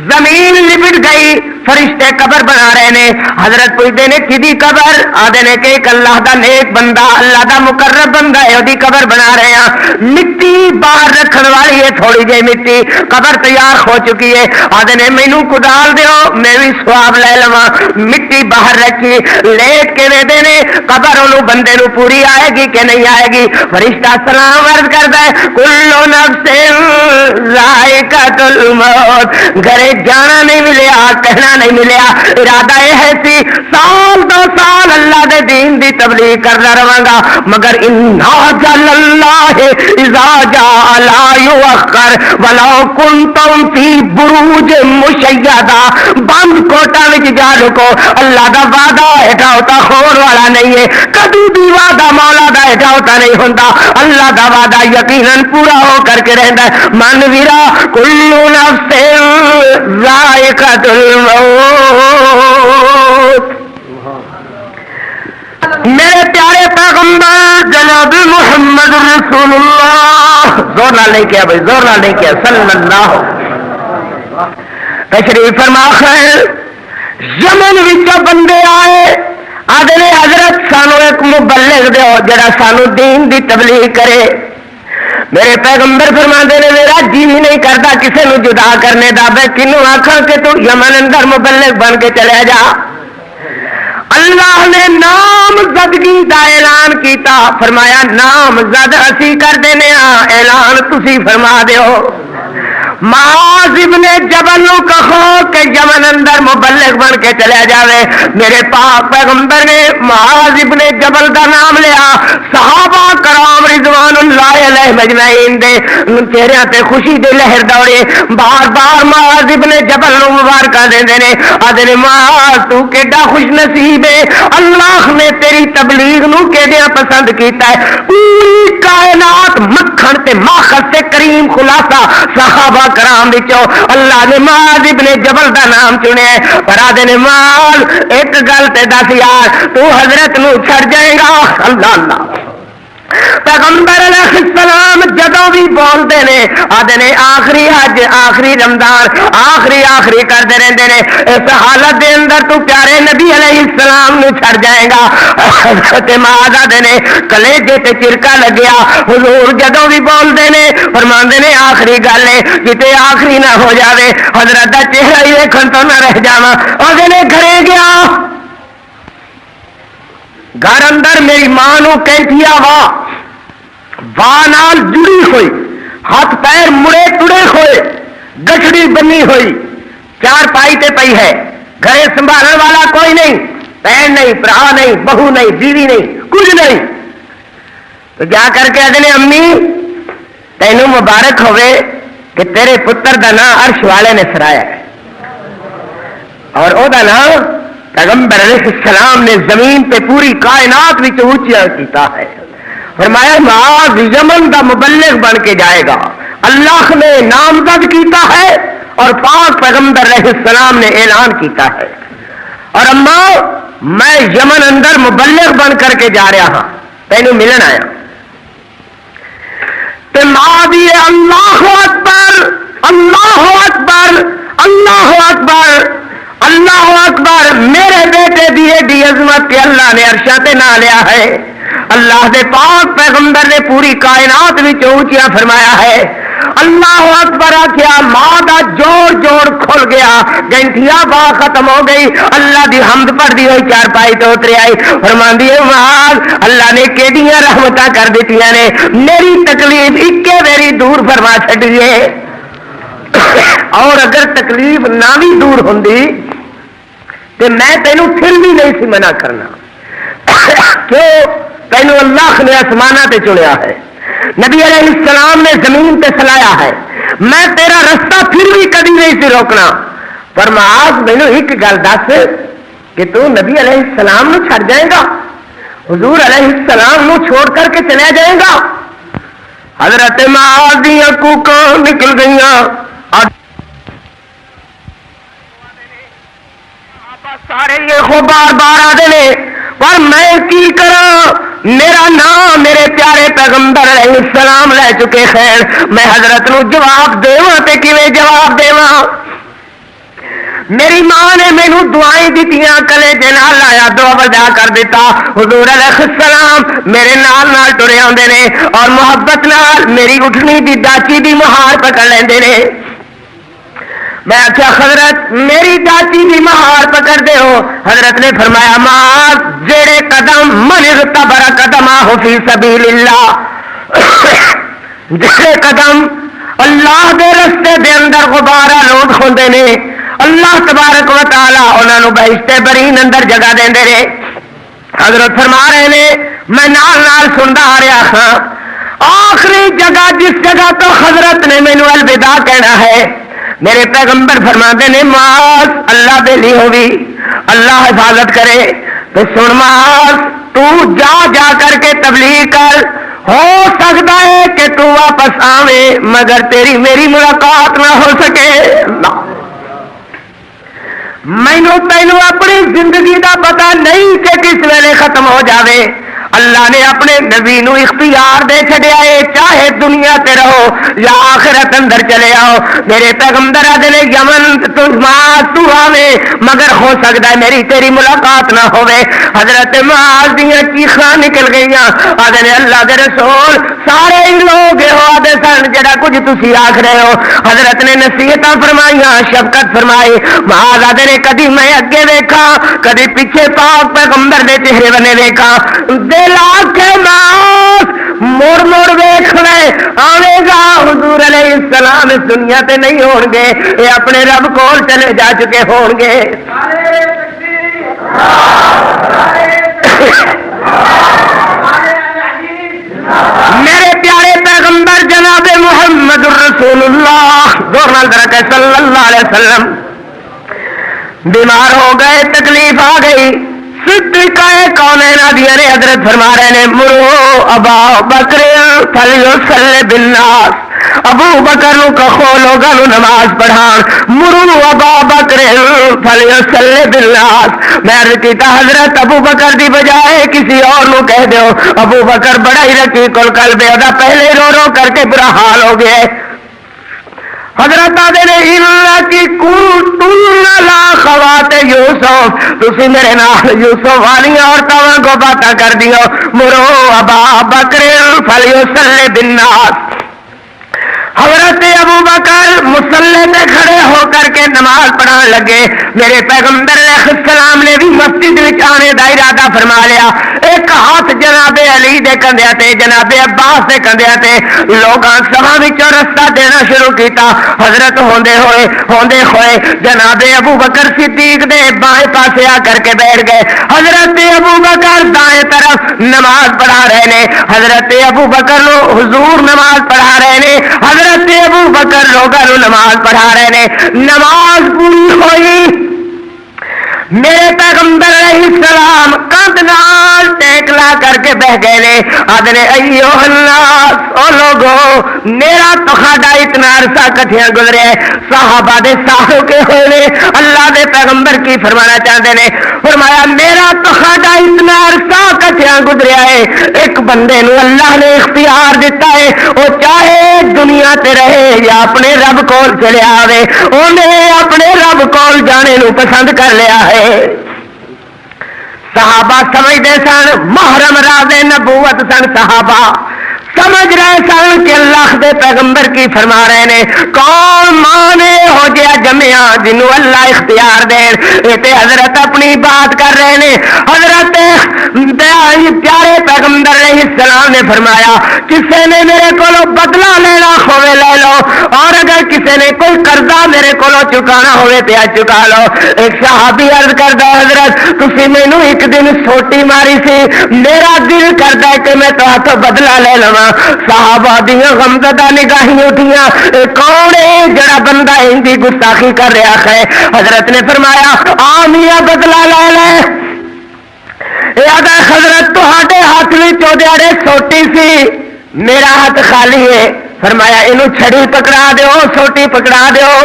زمین لپٹ گئی. فرشتے قبر بنا رہے نے. حضرت پوچھتے نے کدی قبر, آدھے نے کہ ایک اللہ دا نیک بندہ, اللہ دا مقرب بندہ ہے, وہ قبر بنا رہے ہیں. مٹی باہر رکھن والی ہے, تھوڑی جی مٹی, قبر تیار ہو چکی ہے. آدھے نے مینوں کدال دیو میں بھی سواب لے لواں. مٹی باہر رکھی, لیٹ کے دے دینے قبر انہوں بندے نو پوری آئے گی کہ نہیں آئے گی. فرشتہ سلام عرض کرتا ہے کلو نفس ذائقۃ الموت, گھرے جانا نہیں ملیا, کہنا موقع نہیں ملیا. ارادہ یہ ہے سی سال دو سال اللہ دے دین دی تبلیغ کرتا رہاں مگر انا جل اللہ اذا جاء لا یؤخر ولو کنتم فی بروج مشیدہ. بند کوٹا وچ جا رکو. اللہ دا وعدہ ہٹا ہوتا خور والا نہیں ہے. کبھی بھی وعدہ مولا دا ہٹا ہوتا نہیں ہوندا. اللہ دا وعدہ یقیناً پورا ہو کر کے رہندا ہے. من ویرا کل نفس ذائقۃ الموت. میرے پیارے پیغمبر جناب محمد رسول اللہ زور نہ نہیں کیا بھائی زور نہ نہیں کیا صلی اللہ تشریف فرما. خیر یمن وچ بندے آئے آدھے حضرت سانو ایک مبلغ دو جڑا سانو دین دی تبلیغ کرے. میرے پیغمبر فرماندے نے میرا جی نہیں کرتا کسے نو جدا کرنے دا. میں کنوں آکھاں کہ تو یمن اندر مبلغ بن کے چلے جا. اللہ نے نامزدگی دا اعلان کیتا. فرمایا نامزد اسی کر دینے ہاں اعلان تسی فرما دیو. معاذ ابن جبل نو کہو کہ یمن اندر مبلغ بن کے چلے جاوے. میرے پاک پیغمبر نے معاذ ابن جبل دا نام لیا. صحابہ کرام رضوان اللہ علیہ مجمعین دے چہرے تے خوشی دی لہر دوڑے. بار بار معاذ ابن جبل نو مبارکاں دیندے نے. آدھے معاذ تو کیڈا خوش نصیب ہے. اللہ نے تیری تبلیغ نو کیڈیا پسند کیتا ہے. پوری کائنات مکھن تے ماخذ تے کریم خلاصہ صحابہ کرام وچوں اللہ نے معاذ ابن جبل دا نام چنیا ہے. پر آدھے نے معاذ ایک گل تے دس یار تو حضرت نو چھڑ جائے گا. اللہ اللہ پیغمبر علیہ السلام جدوں بھی بولتے ہیں آدھے نے آخری حج آخری رمضان آخری کرتے رہتے ہیں. اس حالت دے اندر تو پیارے نبی علیہ السلام نو چھڑ جائے گا. حضرت معاذ آدھے نے کلیجے تے چرکا لگیا. حضور جدوں بھی بولتے ہیں فرماندے نے آخری گل ہے کتے آخری نہ ہو جاوے حضرت دا چہرہ ہی ویکھن تو نہ رہ جاواں. آدھے نے گھرے گیا گھر اندر میری ماں نو کینٹیا واہ نال جڑی ہوئی ہاتھ پیر مڑے تڑے ہوئے گٹھڑی بنی ہوئی چار پائی تے پئی ہے. گھرے سنبھالنے والا کوئی نہیں. بہن نہیں برا نہیں بہو نہیں بیوی نہیں کچھ نہیں. تو جا کر کے آدھے امی تینوں مبارک ہوئے کہ تیرے پتر دا نام عرش والے نے سرایا ہے اور او دا نام پیغمبر علیہ السلام نے زمین پہ پوری کائنات وچ اونچا کیتا ہے. فرمایا معاذ یمن دا مبلغ بن کے جائے گا. اللہ نے نامزد کیتا ہے اور پاک پیغمبر علیہ السلام نے اعلان کیتا ہے. اور اما میں یمن اندر مبلغ بن کر کے جا رہا ہاں تینوں ملن آیا. تے ماں بھی اللہ اکبر اللہ اکبر اللہ اکبر اللہ اکبر. میرے بیٹے دی ایڈی عظمت کہ اللہ نے عرشاں تے نہ لیا ہے. اللہ دے پاک پیغمبر نے پوری کائنات وچ اونچا فرمایا ہے. اللہ اکبر آخیا ماں دا جوڑ جوڑ کھل گیا. گنٹیا با ختم ہو گئی. اللہ دی حمد پڑھدی ہوئی چار پائی تو اتر آئی. فرماندی ہے معاذ اللہ نے کیڑیاں رحمتاں کر دتیاں نے. میری تکلیف اکے ویری دور فرما چھڈی ہے. اور اگر تکلیف نہ بھی دور ہوندی تو میں تینوں پھر بھی نہیں سی منع کرنا. کیوں تینوں اللہ نے آسمانہ تے چنیا ہے. نبی علیہ السلام نے زمین تے سلایا ہے. میں تیرا رستہ پھر بھی کبھی نہیں سی روکنا. پر معاذ مینوں ایک گل دس کہ تو نبی علیہ السلام نو چھڑ جائے گا حضور علیہ السلام نو چھوڑ کر کے چلے جائے گا. حضرت معاذ دی کوکاں نکل گئیاں. سارے یہ بار بار آدھے نے پر میں کی کرا میرا نام میرے پیارے پیغمبر علیہ السلام لے چکے. خیر میں حضرت نو جواب دیواں تے کیویں جواب دیواں. میری ماں نے مینوں دعائیں دتیاں کلیجے نال لایا دعا وجا کر دیتا. حضور علیہ السلام میرے نال ٹرے آندے نے اور محبت نال میری اٹھنی دی ڈاچی دی مہار پکڑ لیندے نے. میں آخیا حضرت میری ڈاچی دی مہار پکڑ دے ہو. حضرت نے فرمایا معاذ جڑے قدم من اغتبر قدمہ فی سبیل اللہ جڑے قدم اللہ دے رستے دے اندر غبارہ لوٹ ہوندے نے اللہ تبارک و تعالی انہاں نوں بہشت برین اندر جگہ دیندے رہے. حضرت فرما رہے نے میں نال نال سندا آ رہا ہاں. آخری جگہ جس جگہ تو حضرت نے مینوں الوداع کہنا ہے میرے پیغمبر فرماتے نے معاذ اللہ دے لی ہوگی اللہ حفاظت کرے تو سن معاذ تو جا جا کر کے تبلیغ کر. ہو سکتا ہے کہ تو واپس آوے مگر تیری میری ملاقات نہ ہو سکے. مینوں تینوں اپنی زندگی دا پتہ نہیں کہ کس ویلے ختم ہو جاوے. اللہ نے اپنے نبی نو اختیار دے چھڈیا ہے چاہے دنیا تے رہو یا آخرت اندر چلے آؤ. میرے پیغمبر آدھے نے یمن تو آوے مگر ہو سکتا ہے میری تیری ملاقات نہ ہوئے. حضرت معاذ دیاں چیخاں نکل گئیاں. آدھے نے اللہ دے رسول سارے ہی لوگ یہ آدھے سن جڑا کچھ تسی آکھ رہے ہو. حضرت نے نصیحتاں فرمائیاں شفقت فرمائی. معاذ آدھے نے کدی میں اگے دیکھا کدی پیچھے پاک پیغمبر دے چہرے بنے دیکھا. مڑ مڑ ویکھ لے آوے گا حضور علیہ السلام اس دنیا تے نہیں ہون گے یہ اپنے رب کول چلے جا چکے ہون گے. میرے پیارے پیغمبر جناب محمد الرسول اللہ صلی اللہ علیہ وسلم بیمار ہو گئے تکلیف آ گئی. صدیقہ کونین آدھیا نے حضرت فرما رہے نے مرو ابا بکر فلیصلی بالناس. ابو بکر نو کہو لوگاں نو نماز پڑھان. مرو ابا بکر فلیصلی بالناس. میں عرض کیتا حضرت ابو بکر دی بجائے کسی اور نو کہہ دیو. ابو بکر بڑا ہی رقیق القلب ہے دا پہلے رو رو کر کے برا حال ہو گیا. حضرت آدھے نے کی لا خوات یوسف تسی میرے نال یوسف والی عورتوں کو باتاں کر دیو. مرو ابا بکر فلیصلی بالناس. حضرت ابو بکر مصلی پہ کھڑے ہو کر کے نماز پڑھان لگے. میرے پیغمبر علیہ السلام نے بھی مسجد وچ آنے دا ارادہ فرما لیا. ایک ہاتھ جناب علی دے کندھیاں تے جناب عباس دے کندھیاں تے لوگاں سبھا وچوں رستہ دینا شروع کیتا. حضرت ہوندے ہوئے جناب ابو بکر صدیق دے بائیں پاسے آ کر کے بیٹھ گئے. حضرت ابو بکر دائیں طرف نماز پڑھا رہے نے. حضرت ابو بکر نو حضور نماز پڑھا رہے نے. حضرت ابو بکر لوگوں کو نماز پڑھا رہے نے. نماز پوری ہوئی میرے پیغمبر علیہ السلام کندھ نال ٹیک لا کر کے بہ گئے نے. آدھے ایو الناس او لوگو میرا تہاڈا اتنا عرصہ کٹھیاں گزرے صحابہ دے ساہو کے ہوئے نے. اللہ دے پیغمبر کی فرمانا چاہتے نے فرمایا میرا تہاڈا اتنا عرصہ کٹھیاں گزریا ہے. ایک بندے نو اللہ نے اختیار دیتا ہے وہ چاہے دنیا تے رہے یا اپنے رب کول چلے آوے انہیں اپنے رب کول جانے نو پسند کر لیا ہے. صحابہ سمجھتے سن محرم راز نبوت سن. صحابہ سمجھ رہے سن کہ اللہ دے پیغمبر کی فرما رہے نے کون ماں نے ہو جیا جمیا جنوں اللہ اختیار دین. یہ تے حضرت اپنی بات کر رہے نے. حضرت پیارے پیغمبر علیہ السلام نے فرمایا کسی نے میرے کو بدلہ لینا ہوئے لے لو اور اگر کسی نے کوئی قرضہ میرے کو چکانا ہوئے پیا چکا لو. ایک صحابی عرض کردا حضرت تسی مینوں ایک دن سوٹی ماری سی میرا دل کردا ہے کہ میں تہاڈوں بدلہ لے لواں. صحابہ دیاں غمزدہ نگاہیں اٹھیاں کون ہے جڑا بندہ ان دی گستاخی کر رہا ہے. حضرت نے فرمایا آمیا بدلہ لے لے. یاد ہے حضرت تہاڈے ہاتھ وچ اوڈیاڑے سوٹی سی میرا ہاتھ خالی ہے. فرمایا اینو چھڑی پکڑا دیو سوٹی پکڑا دیو.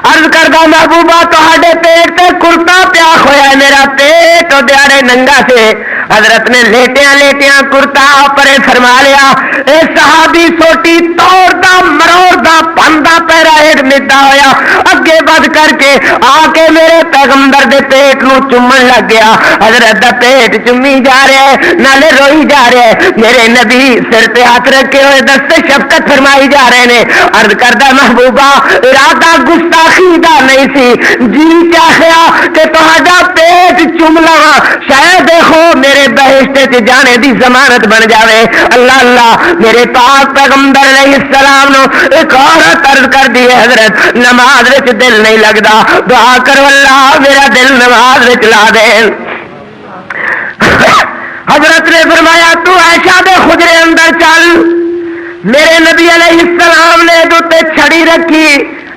عرض کردہ محبوبہ تہاڈے پیٹ تے کرتا پیا ہویا ہے میرا پیٹ اوڈیاڑے ننگا سے. حضرت نے لیٹیاں لیٹیاں کرتا پرے فرما لیا. اے صحابی سوٹی توڑدا مروڑدا پندا پیرا ایک ندا ہویا اگے بد کر کے آ کے میرے پیغمبر دے پیٹ نو چومن لگ گیا. حضرت دا پیٹ چومی جا رہا ہے نالے روئی جا رہا ہے. میرے نبی سر پہ ہاتھ رکھے ہوئے دست شفقت فرمائی جا رہے نے. عرض کردہ محبوبہ ارادہ گستاخی دا نہیں سی جی چاہیا کہ تہاڈا پیٹ چوم لواں شاید دیکھو میرے بہشت جانے دی ضمانت بن جاوے. اللہ اللہ میرے پاک پیغمبر علیہ السلام نو ایک عورت عرض کر دی ہے حضرت نماز وچ دل نہیں لگدا, دعا کرو اللہ میرا دل نماز وچ لا دے. حضرت نے فرمایا تو عائشہ دے حجرے اندر چل. میرے نبی علیہ السلام نے دوتے چھڑی رکھی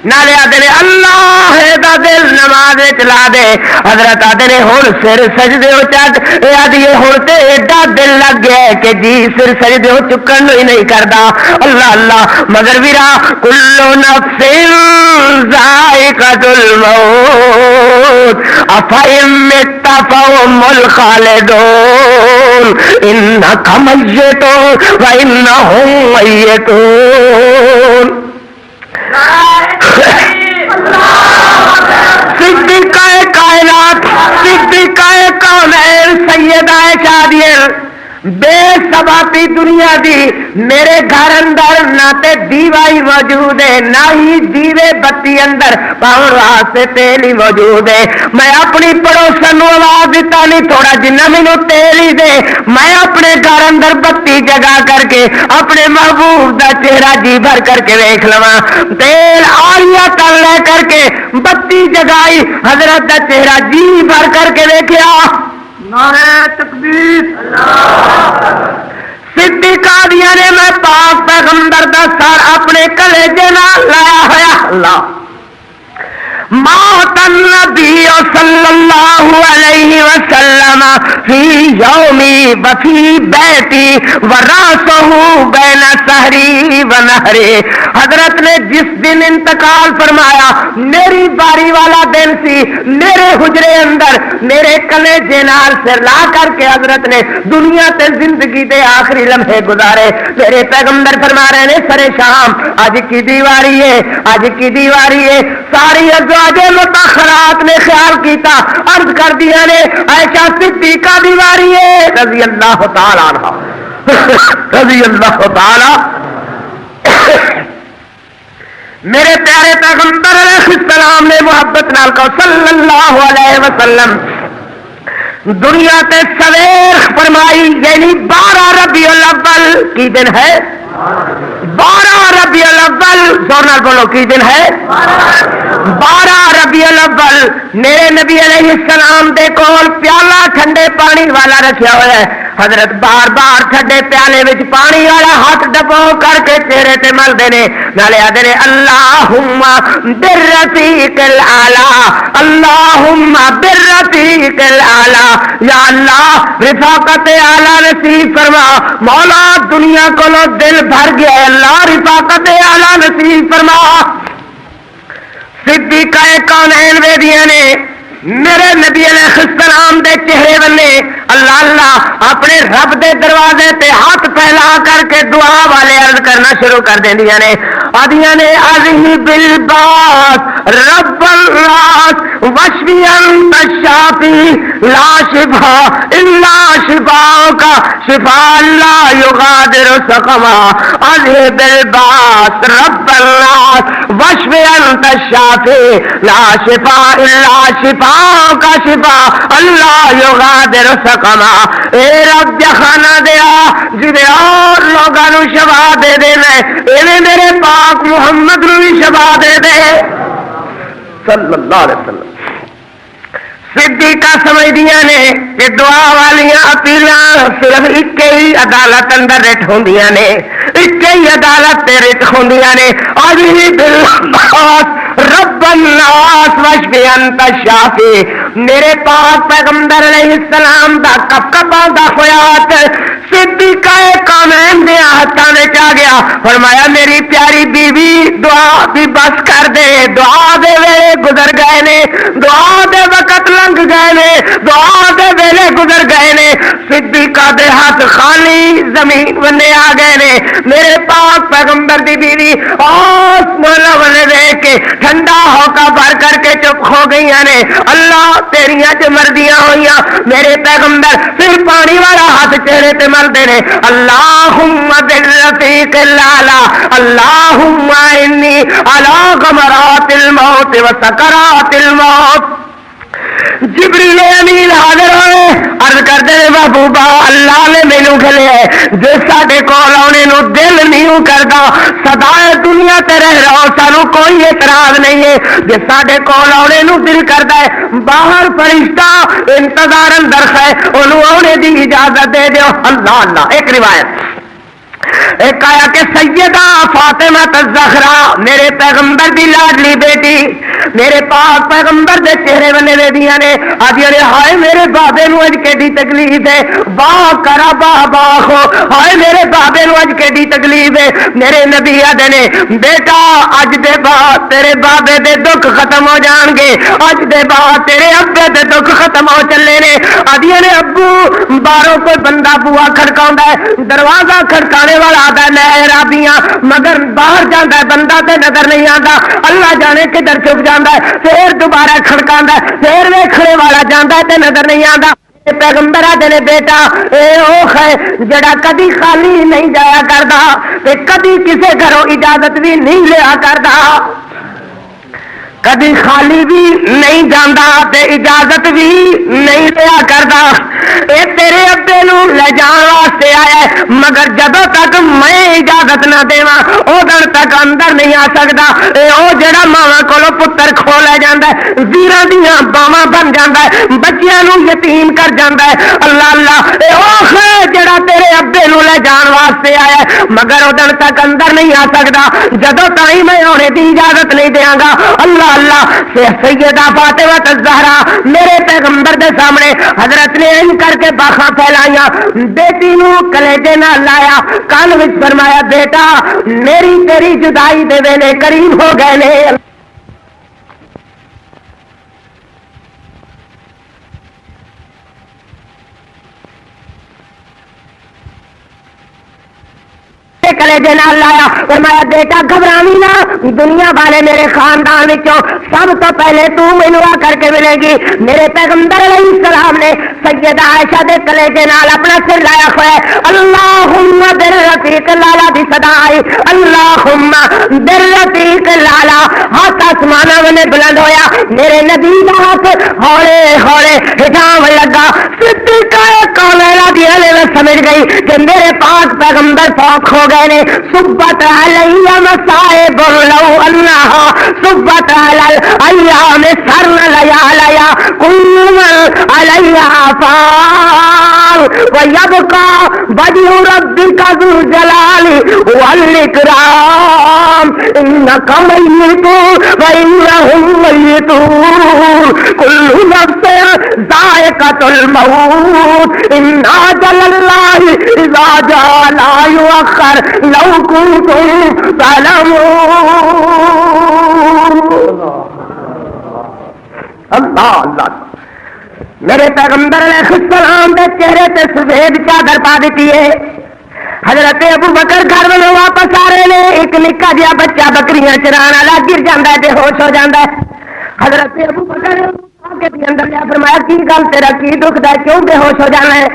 نالے آدھے نے اللہ دا دل نماز چلا دے. حضرت آدھے نے ہن سر سجدے ہو چک آدھی ہن تے ایڈا دل لگ گیا ہے کہ جی سر سجدے ہو چکن ہی نہیں کردا. اللہ اللہ مگر ویرا کل نفس ذائقۃ الموت افئن مت فهم الخالدون انک میت وانہم میتون. صدیقہ کائنات صدیقہ کونین سیدہ عائشہ بے ثباتی دنیا دی میرے گھر اندر نہ تے دیوائی موجود ہے نہ ہی دیوے بتی اندر پاؤں واسطے تیل ہی موجود ہے. میں اپنی پڑوسن نو آواز دیتا نہیں تھوڑا جنہ مینوں تیل ہی دے. میں اپنے گھر اندر بتی جگا کر کے اپنے محبوب دا چہرہ جی بھر کر کے ویکھ لواں. تیل آلیا تل لے کر کے بتی جگائی حضرت دا چہرہ جی بھر کر کے ویکھیا. نعرہ تکبیر. صدیقہ دیا نے میں پاک پیغمبر دا سر اپنے کلیجے نال لایا ہوا. اللہ موت النبی صلی اللہ علیہ وسلم فی یومی وفی بیتی وراسہ بین سحری و نہری. حضرت نے جس دن انتقال فرمایا میری باری والا دن سی. میرے حجرے اندر میرے کلیجے نال سے لا کر کے حضرت نے دنیا تے زندگی دے آخری لمحے گزارے. میرے پیغمبر فرما رہے ہیں سرے شام اج کی دیواری ہے اج کی دیواری ہے. ساری ازواج مطہرات نے خیال کیتا عرض کر دیا نے عائشہ صدیقہ دیواری ہے رضی اللہ تعالی عنہ رضی اللہ تعالی. میرے پیارے پیغمبر علیہ السلام نے محبت نال کو صلی اللہ علیہ وسلم دنیا تے سویر فرمائی یعنی 12 ربیع الاول کی دن ہے 12 ربیع الاول. زور نال بولو کی دن ہے 12 ربیع الاول. میرے نبی علیہ السلام دے کول پیالہ ٹھنڈے پانی والا رکھیا ہوا ہے. حضرت بار بار ٹھنڈے پیالے وچ پانی والا ہاتھ ڈبو کر کے چہرے تے ملدے نے نالے آدھے نے اللہم بالرفیق الاعلی اللہم بالرفیق الاعلی. یا اللہ رفاقت اعلی نصیب فرما. مولا دنیا کولو دل بھر گیا ہے اللہ رفاقت اعلی نصیب فرما. صدیقہ کونین ویدیاں نے میرے نبی علیہ السلام دے چہرے بنے اللہ اللہ اپنے رب دے دروازے تے ہاتھ پھیلا کر کے دعا والے عرض کرنا شروع کر دیندیاں نے. آدیاں نے اذہب بالباس رب الناس واشفی انت الشافی لا شفاء الا شفاءک شفاء لا یغادر سقما. اذہب بالباس رب الناس واشفی انت الشافی لا شفاء الا شفاء کا شفا اللہ یغادر سقما. اے رب جہانا دیا جدے اور لوگاں نو شفا دے دے ایویں میرے پاک محمد نو بھی شفا دے دے صلی اللہ علیہ وسلم. صدیقہ سمجھدیاں نے کہ دعا والیاں اپیلاں صرف ایک ہی عدالت اندر رٹ ہوندیاں نے ایک ہی عدالت تے رٹ ہوندیاں نے. آج ہی بالباس رب الناس واشفی انت الشافی. میرے پاک پیغمبر علیہ السلام دا کپ کپاں ہویا صدیقہ کونین دے ہاتھاں وچ آ گیا. فرمایا میری پیاری بیوی دعا بھی بس کر دے. دعا دے ویلے گزر گئے نے دعا دے وقت لنگ گئے نے دعا دے ویلے گزر گئے نے. صدیقہ دے ہاتھ خالی زمین ونے آ گئے نے. میرے پاک پیغمبر دی بیوی آسمان ونے دیکھ کے ٹھنڈا ہوکا بھر کر کے چپ ہو گئی نے. اللہ تیریاں چ مردیاں ہوئیاں. میرے پیغمبر پھر پانی والا ہاتھ چہرے تے ملتے نے اللہم بالرفیق الاعلی اللہم انی علی غمرات الموت و سکرات الموت. جبریل امین حاضر ہوئے عرض کرتے ہیں محبوبہ اللہ نے مینوں کھلے جے ساڈے کول آنے نو دل نہیں کرتا سدا دنیا تے رہ رہو سانو کوئی اعتراض نہیں ہے جے ساڈے کول آنے نو دل کرتا ہے باہر فرشتہ انتظار اندر ہے انہوں آنے دی اجازت دے دیو اللہ اللہ ایک روایت ایک آیا کہ سیدہ فاطمہ الزہرا میرے پیغمبر دی لاڈلی بیٹی میرے پاک پیغمبر دے چہرے بنے دے دیا نے آدھی نے ہائے میرے بابے نو اج کیڑی تکلیف ہے با کرا با ہو ہائے میرے بابے نو اج کیڑی تکلیف ہے میرے نبی آدھے نے بیٹا اج دے بعد تیرے بابے دے دکھ ختم ہو جان گے اج دے بعد تیرے ابے دے دکھ ختم ہو چلے نے آدھی نے ابو باہروں کوئی بندہ بوا کھڑکاوندا ہے دروازہ کھڑکانے والا آتا ہے میں رابیاں مگر باہر جانا ہے بندہ تے نظر نہیں آتا اللہ جانے کدھر چھپ جانا ہے پھر دوبارہ کھڑکا ہے پھر ویکھنے والا جانا ہے تے نظر نہیں آتا پیغمبر آدھے نے بیٹا اے اوخ ہے جڑا کدی خالی نہیں جایا کرتا تے کدی کسے گھروں اجازت بھی نہیں لیا کرتا کدی خالی بھی نہیں جانا تے اجازت بھی نہیں لیا کرتا اے تیرے ابے نو لے جان واسطے آیا ہے مگر جدوں تک میں اجازت نہ دیواں ادھر تک اندر نہیں آ سکتا اے او جڑا ماواں کولوں پتر کھو لے جاندا ہے ویراں دیاں باواں بن جاندا ہے بچیاں نو یتیم کر جاندا ہے اللہ اللہ اے او جڑا تیرے ابے نو لے جان واسطے آیا ہے مگر ادھر تک اندر نہیں آ سکتا جدوں تائیں میں ہونے دی اجازت نہیں دیاں گا اللہ اللہ سیدہ فاطمہ الزہرا میرے پیغمبر دے سامنے حضرت نے ان کر کے باخاں پھیلائیاں بیٹی نو کلیجے نال لایا کان وچ فرمایا بیٹا میری تیری جدائی دے ویلے قریب ہو گئے نے کلیجے نال لایا فرمایا بیٹا گھبراوی نہ دنیا والے میرے خاندان وچوں سب تو پہلے تو مینوں آ کر کے ملے گی میرے پیغمبر علیہ السلام نے سیدہ عائشہ دے کلیجے نال اپنا سر لایا ہوا ہے اللہم بالرفیق لالا دی صدا آئی اللہم بالرفیق لالا ہاتھ آسماناں ونے بلند ہویا میرے نبی دا ہاتھ ہولے ہولے ہٹاون لگا صدیقہ کونین رضی اللہ عنہ سمجھ گئی کہ میرے پاک پیغمبر پاک ہو گئے نے صبت علیہ مصائب لو اللہ صبت علی ایام سرن لیالیا کل من علیہ فان ویبقى وجه ربك ذو الجلال والاکرام انک میت وانہم میتون کل نفس ذائقۃ الموت ان اجل اللہ اذا جاء لا یؤخر لو کنتم تعلمون اللہ اللہ میرے پیغمبر علیہ السلام دے چہرے تے سفید چادر پا دیتی ہے حضرت ابو بکر گھر میں واپس آ رہے نے ایک نکا جہا بچہ بکریاں چران والا گر جاتا ہے بے ہوش ہو جاتا ہے حضرت ابو بکر کے اندر لیا فرمایا کی گل تیرا کی دکھدا ہے کیوں بے ہوش ہو جانا ہے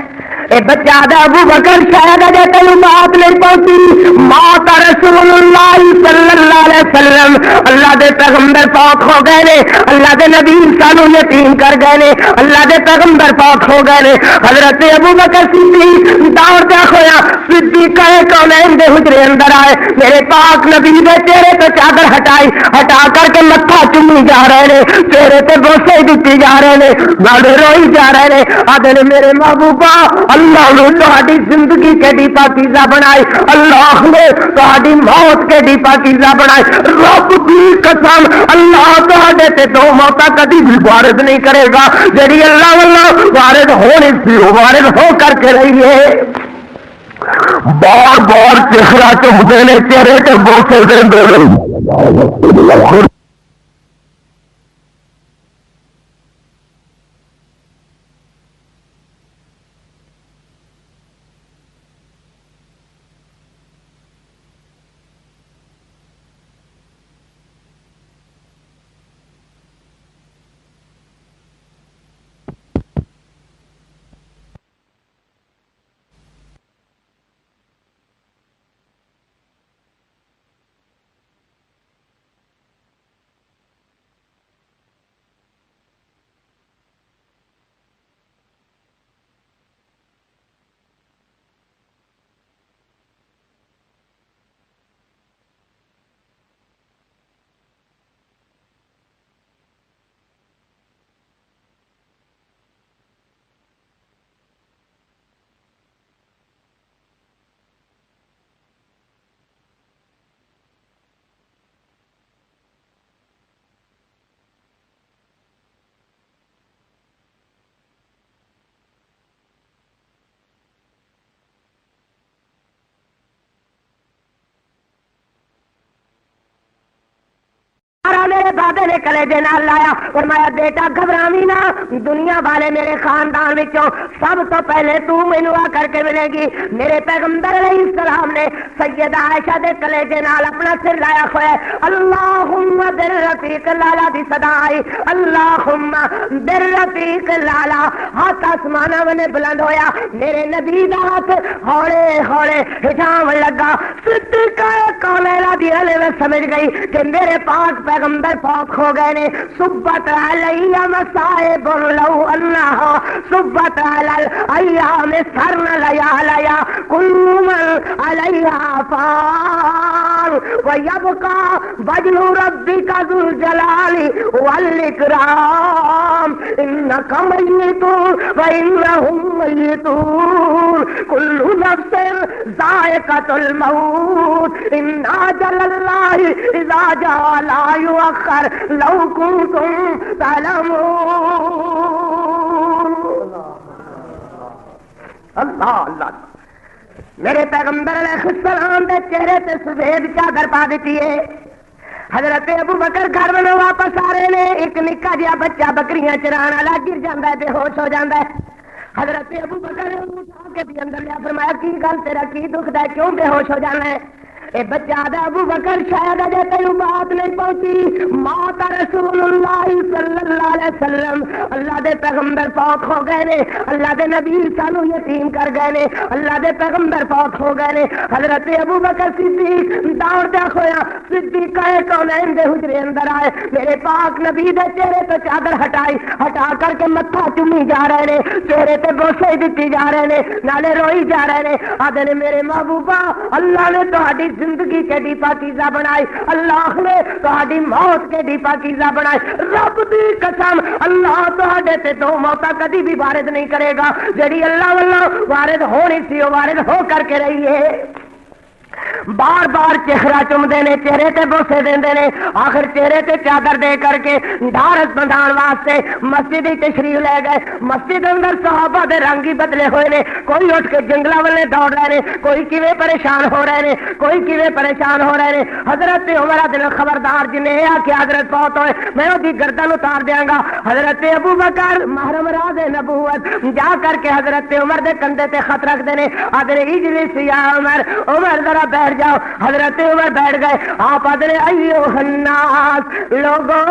اے بچہ آدھا ابو بکر شاید اجے تینوں بات نہیں پہنچی مات رسول اللہ صلی اللہ علیہ وسلم اللہ دے پیغمبر پاک ہو گئے نے اللہ دے نبی سانو یتیم کر گئے نے اللہ دے پیغمبر پاک ہو گئے نے حضرت ابو بکر صدیق دوڑدا ہویا صدیق کونین دے حجرے اندر آئے میرے پاک نبی دے چہرے تو چادر ہٹا کر کے متھا چومی جا رہے نے چہرے تے بوسے دتی جا رہے نے گاڑے روئی جا رہے نے آدھے نے میرے محبوبہ اللہ نے تہاڈی زندگی کیڈی پاکیزہ بنائی اللہ نے تہاڈی موت کیڈی پاکیزہ بنائی رب دی قسم اللہ تہاڈے تے دو موتاں کدی بھی وارد نہیں کرے گا جڑی اللہ واللہ وارد ہونی سی وارد ہو کر کے رہی ہے بار بار چہرہ چومتے نے چہرے تے بوسے دے میرے بابے نے کلیجے نال لایا، فرمایا بیٹا گھبراویں نہ، دنیا والے میرے خاندان وچوں سب تو پہلے تو مینوں آ کر کے ملے گی۔ میرے پیغمبر علیہ السلام نے سیدہ عائشہ دے کلیجے نال اپنا سر لایا ہوا ہے، اللہم بالرفیق لالا دی صدا آئی، اللہم بالرفیق لالا، ہاتھ آسمانہ میں بلند ہویا، میرے نبی دا ہاتھ ہولے ہولے ہٹاون لگا۔ صدیقہ کونین دی علی میں سمجھ گئی کہ میرے پاک پیغمبر پاک ہو گئے نے۔ صبت علیہ مصائب لو انہا صبت علی ایام سرن لیا لیا کل من علیہ فان ویبقى وجه ربك ذو الجلال والاکرام انک میت وانہم میتون کل نفس ذائقۃ الموت ان اجل اللہ اذا جاء لا یؤخر لو کنتم تعلمون۔ اللہ اللہ میرے پیغمبر علیہ السلام دے چہرے تے سفید چادر پا دیتی ہے۔ حضرت ابو بکر گھر میں واپس آ رہے نے، ایک نکا جہا بچہ بکریاں چران والا گر جاتا ہے، بے ہوش ہو جاتا ہے۔ حضرت ابو بکر نے انہوں اٹھا کے بھی اندر لیا، فرمایا کی گل تیرا کی دکھ ہے، کیوں بے ہوش ہو جانا ہے؟ اے بچہ دا ابو بکر شاید اجے تینوں بات نہیں پہنچی، موت رسول اللہ صلی اللہ علیہ وسلم، اللہ دے پیغمبر پاک ہو گئے نے، اللہ دے نبی سانو یتیم کر گئے نے، اللہ دے پیغمبر پاک ہو گئے نے۔ حضرت ابو بکر صدیق دوڑدا ہویا صدیق کونین دے حجرے اندر آئے، میرے پاک نبی دے چہرے تو چادر ہٹائی، ہٹا کر کے متھا چومی جا رہے نے، چہرے تے بوسے دتی جا رہے نے، نالے روئی جا رہے نے، آدھے نے میرے محبوبہ اللہ نے تہاڈی زندگی کے دی پاکیزہ بنائی، اللہ نے تہاڈی موت کے دی پاکیزہ بنائی، رب دی قسم اللہ تہاڈے تے دو موتاں کدی بھی وارد نہیں کرے گا، جڑی اللہ واللہ وارد ہونی سی وہ وارد ہو کر کے رہی ہے۔ بار بار چہرہ چومدے نے، چہرے تے بوسے دیندے نے، آخر چہرے تے چادر دے کر کے ڈھارس بندھان واسطے مسجد تشریف لے گئے۔ مسجد اندر صحابہ دے رنگ ہی بدلے ہوئے نے، کوئی اٹھ کے جنگلاں والے دوڑ رہے نے، کوئی کیویں پریشان ہو رہے نے، کوئی کیویں پریشان ہو رہے نے۔ حضرت عمر دل خبردار جن نے آ کے حضرت فوت ہوئے میں دی گردن اتار دیاں گا۔ حضرت ابو بکر محرم راز نبوت جا کر کے حضرت عمر دے کندھے تے خط رکھ دے نے، آدھے اجلس یا عمر، عمر ذرا بیٹھ جاؤ۔ حضرت عمر بیٹھ گئے، آپ ادھر ایھا الناس لوگوں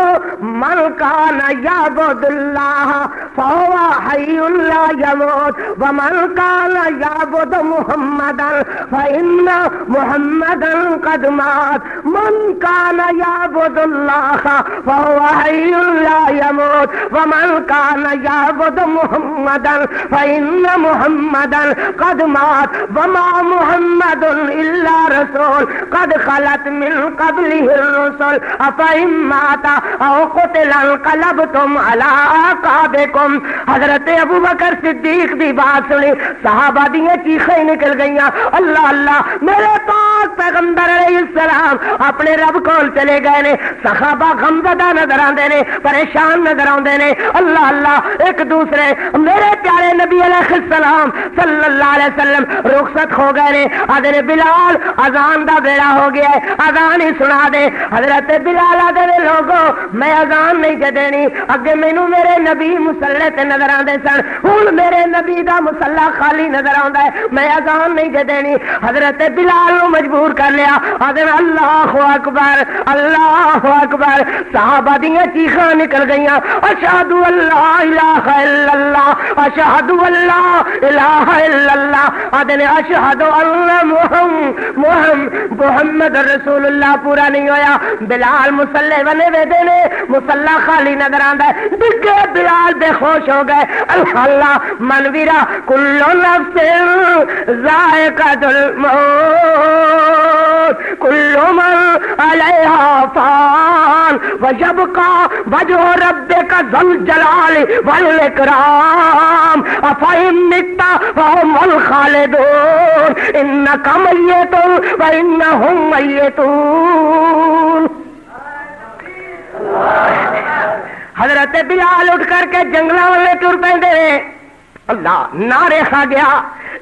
من کان یعبد اللہ فہو حی لا یموت ومن کان یعبد محمدا فإن محمدا قد مات من کان یعبد اللہ فہو حی لا یموت ومن کان یعبد محمدا فإن محمدا قد مات وما محمد الا رسول قد خلت من قبله الرسل افإن مات او قتل انقلبتم على اعقابكم۔ حضرت ابو بکر صدیق دی بات سنی، صحابہ دیاں چیخیں نکل گئیاں، اللہ اللہ میرے پاک پیغمبر علیہ السلام اپنے رب کول چلے گئے نے۔ صحابہ غمزدہ نظر آندے نے، پریشان نظر آندے نے، اللہ اللہ ایک دوسرے میرے پیارے نبی علیہ السلام صلی اللہ علیہ وسلم رخصت ہو گئے نے، آدھے بلال اذان دا بیڑا ہو گیا ہے، اذان ہی سنا دے۔ حضرت بلال آدھے لوگو میں اذان نہیں جے دینی، اگے مینوں میرے نبی مصلی تے نظر آندے سن، ہن میرے نبی دا مصلی خالی نظر آندا ہے، میں اذان نہیں جے دینی۔ حضرت بلال نو مجبور کر لیا، آدھے اللہ اکبر اللہ اکبر، صحابہ دیاں چیخاں نکل گئیاں، اشہد اللہ الہ الا اللہ اشہد اللہ الہ الا اللہ، آدھے اشہد ان محمد رسول اللہ پورا نہیں ہویا۔ بلال مسلے بنے ویدے نے، مسلح خالی نظر آندا ہے، ڈگے بلال بے خوش ہو گئے، اللہ منویرا کل نفس ذائقۃ الموت کل من علیہا فان ویبقى وجہ ربک ذو الجلال والاکرام افإن مت فهم الخالدون انک میت وانہم میتون۔ حضرت بلال اٹھ کر کے جنگلاں والے ٹر پیندے، اللہ نہ رکھا گیا.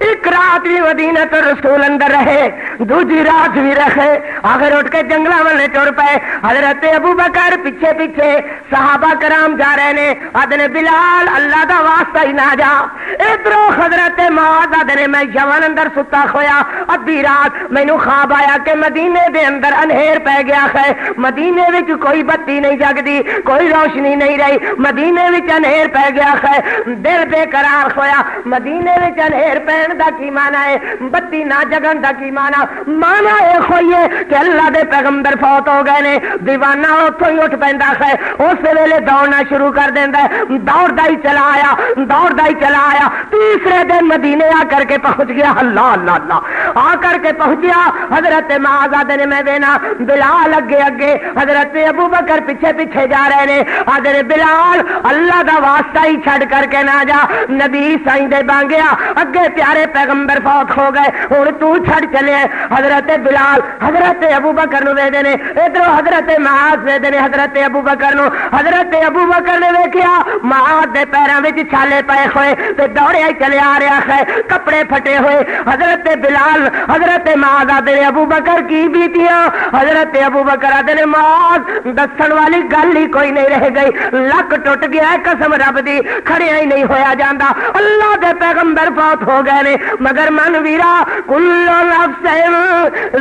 ایک رات بھی مدینہ تو رسول اندر رہے, دوسری رات بھی رکھے, آخر اٹھ کے جنگلوں والے ٹر پے. حضرت ابو بکر پیچھے پیچھے, صحابہ کرام جا رہے نے. آدھے بلال اللہ دا واسطہ ہی نہ جا. ادھروں حضرت معاذ آدھے میں یمن اندر ستا کھویا, ادھی رات مینوں خواب آیا کہ مدینے دے اندر انہیر پی گیا ہے, مدینے وچ کوئی بتی نہیں جگدی, کوئی روشنی نہیں رہی, مدینے وچ انہیر پی گیا ہے. دل بے قرار ہویا. مدینے وچ انہیر پین دا کی مانا ہے, بتی نہ جگن دا کی مانا یہ ہوئی ہے کہ اللہ دے پیغمبر فوت ہو گئے نے. دیوانہ اتوں ہی اٹھ پیندا ہے, اس ویلے دوڑنا شروع کر دیندا ہے. دوڑدا ہی چلا آیا, دوڑدا ہی چلا آیا. تیسرے دن مدینے آ کر کے پہنچ گیا. اللہ اللہ اللہ آ کر کے پہنچیا. حضرت معاذ نے میں دینا بلال اگے اگے, حضرت ابو بکر پیچھے پیچھے جا رہے نے. آدھے بلال اللہ دا واسطہ ہی چھڑ کر کے نہ جا, نبی سائیں دے بانگیا اگے پیارے پیغمبر فوت ہو گئے, ہن تو چھڑ چلے. حضرت بلال حضرت ابو بکر نو دے دینے, ادھر حضرت معاذ دے دینے حضرت ابو بکر نو. حضرت ابو بکر نے ویکھیا معاذ دے پیراں وچ چھالے پے ہوئے تے دوڑیا چلے آ رہا ہے, کپڑے پھٹے ہوئے. حضرت بلال حضرت معاذ آدھے ابو بکر کی بیتیاں. حضرت ابو بکر آدھے معاذ دسن والی گل ہی کوئی نہیں رہ گئی, لک ٹوٹ گیا ہے قسم رب دی, کھڑیا ہی نہیں ہویا جاندا. اللہ دے پیغمبر فوت ہو گئے نے, مگر من ویرا کل نفس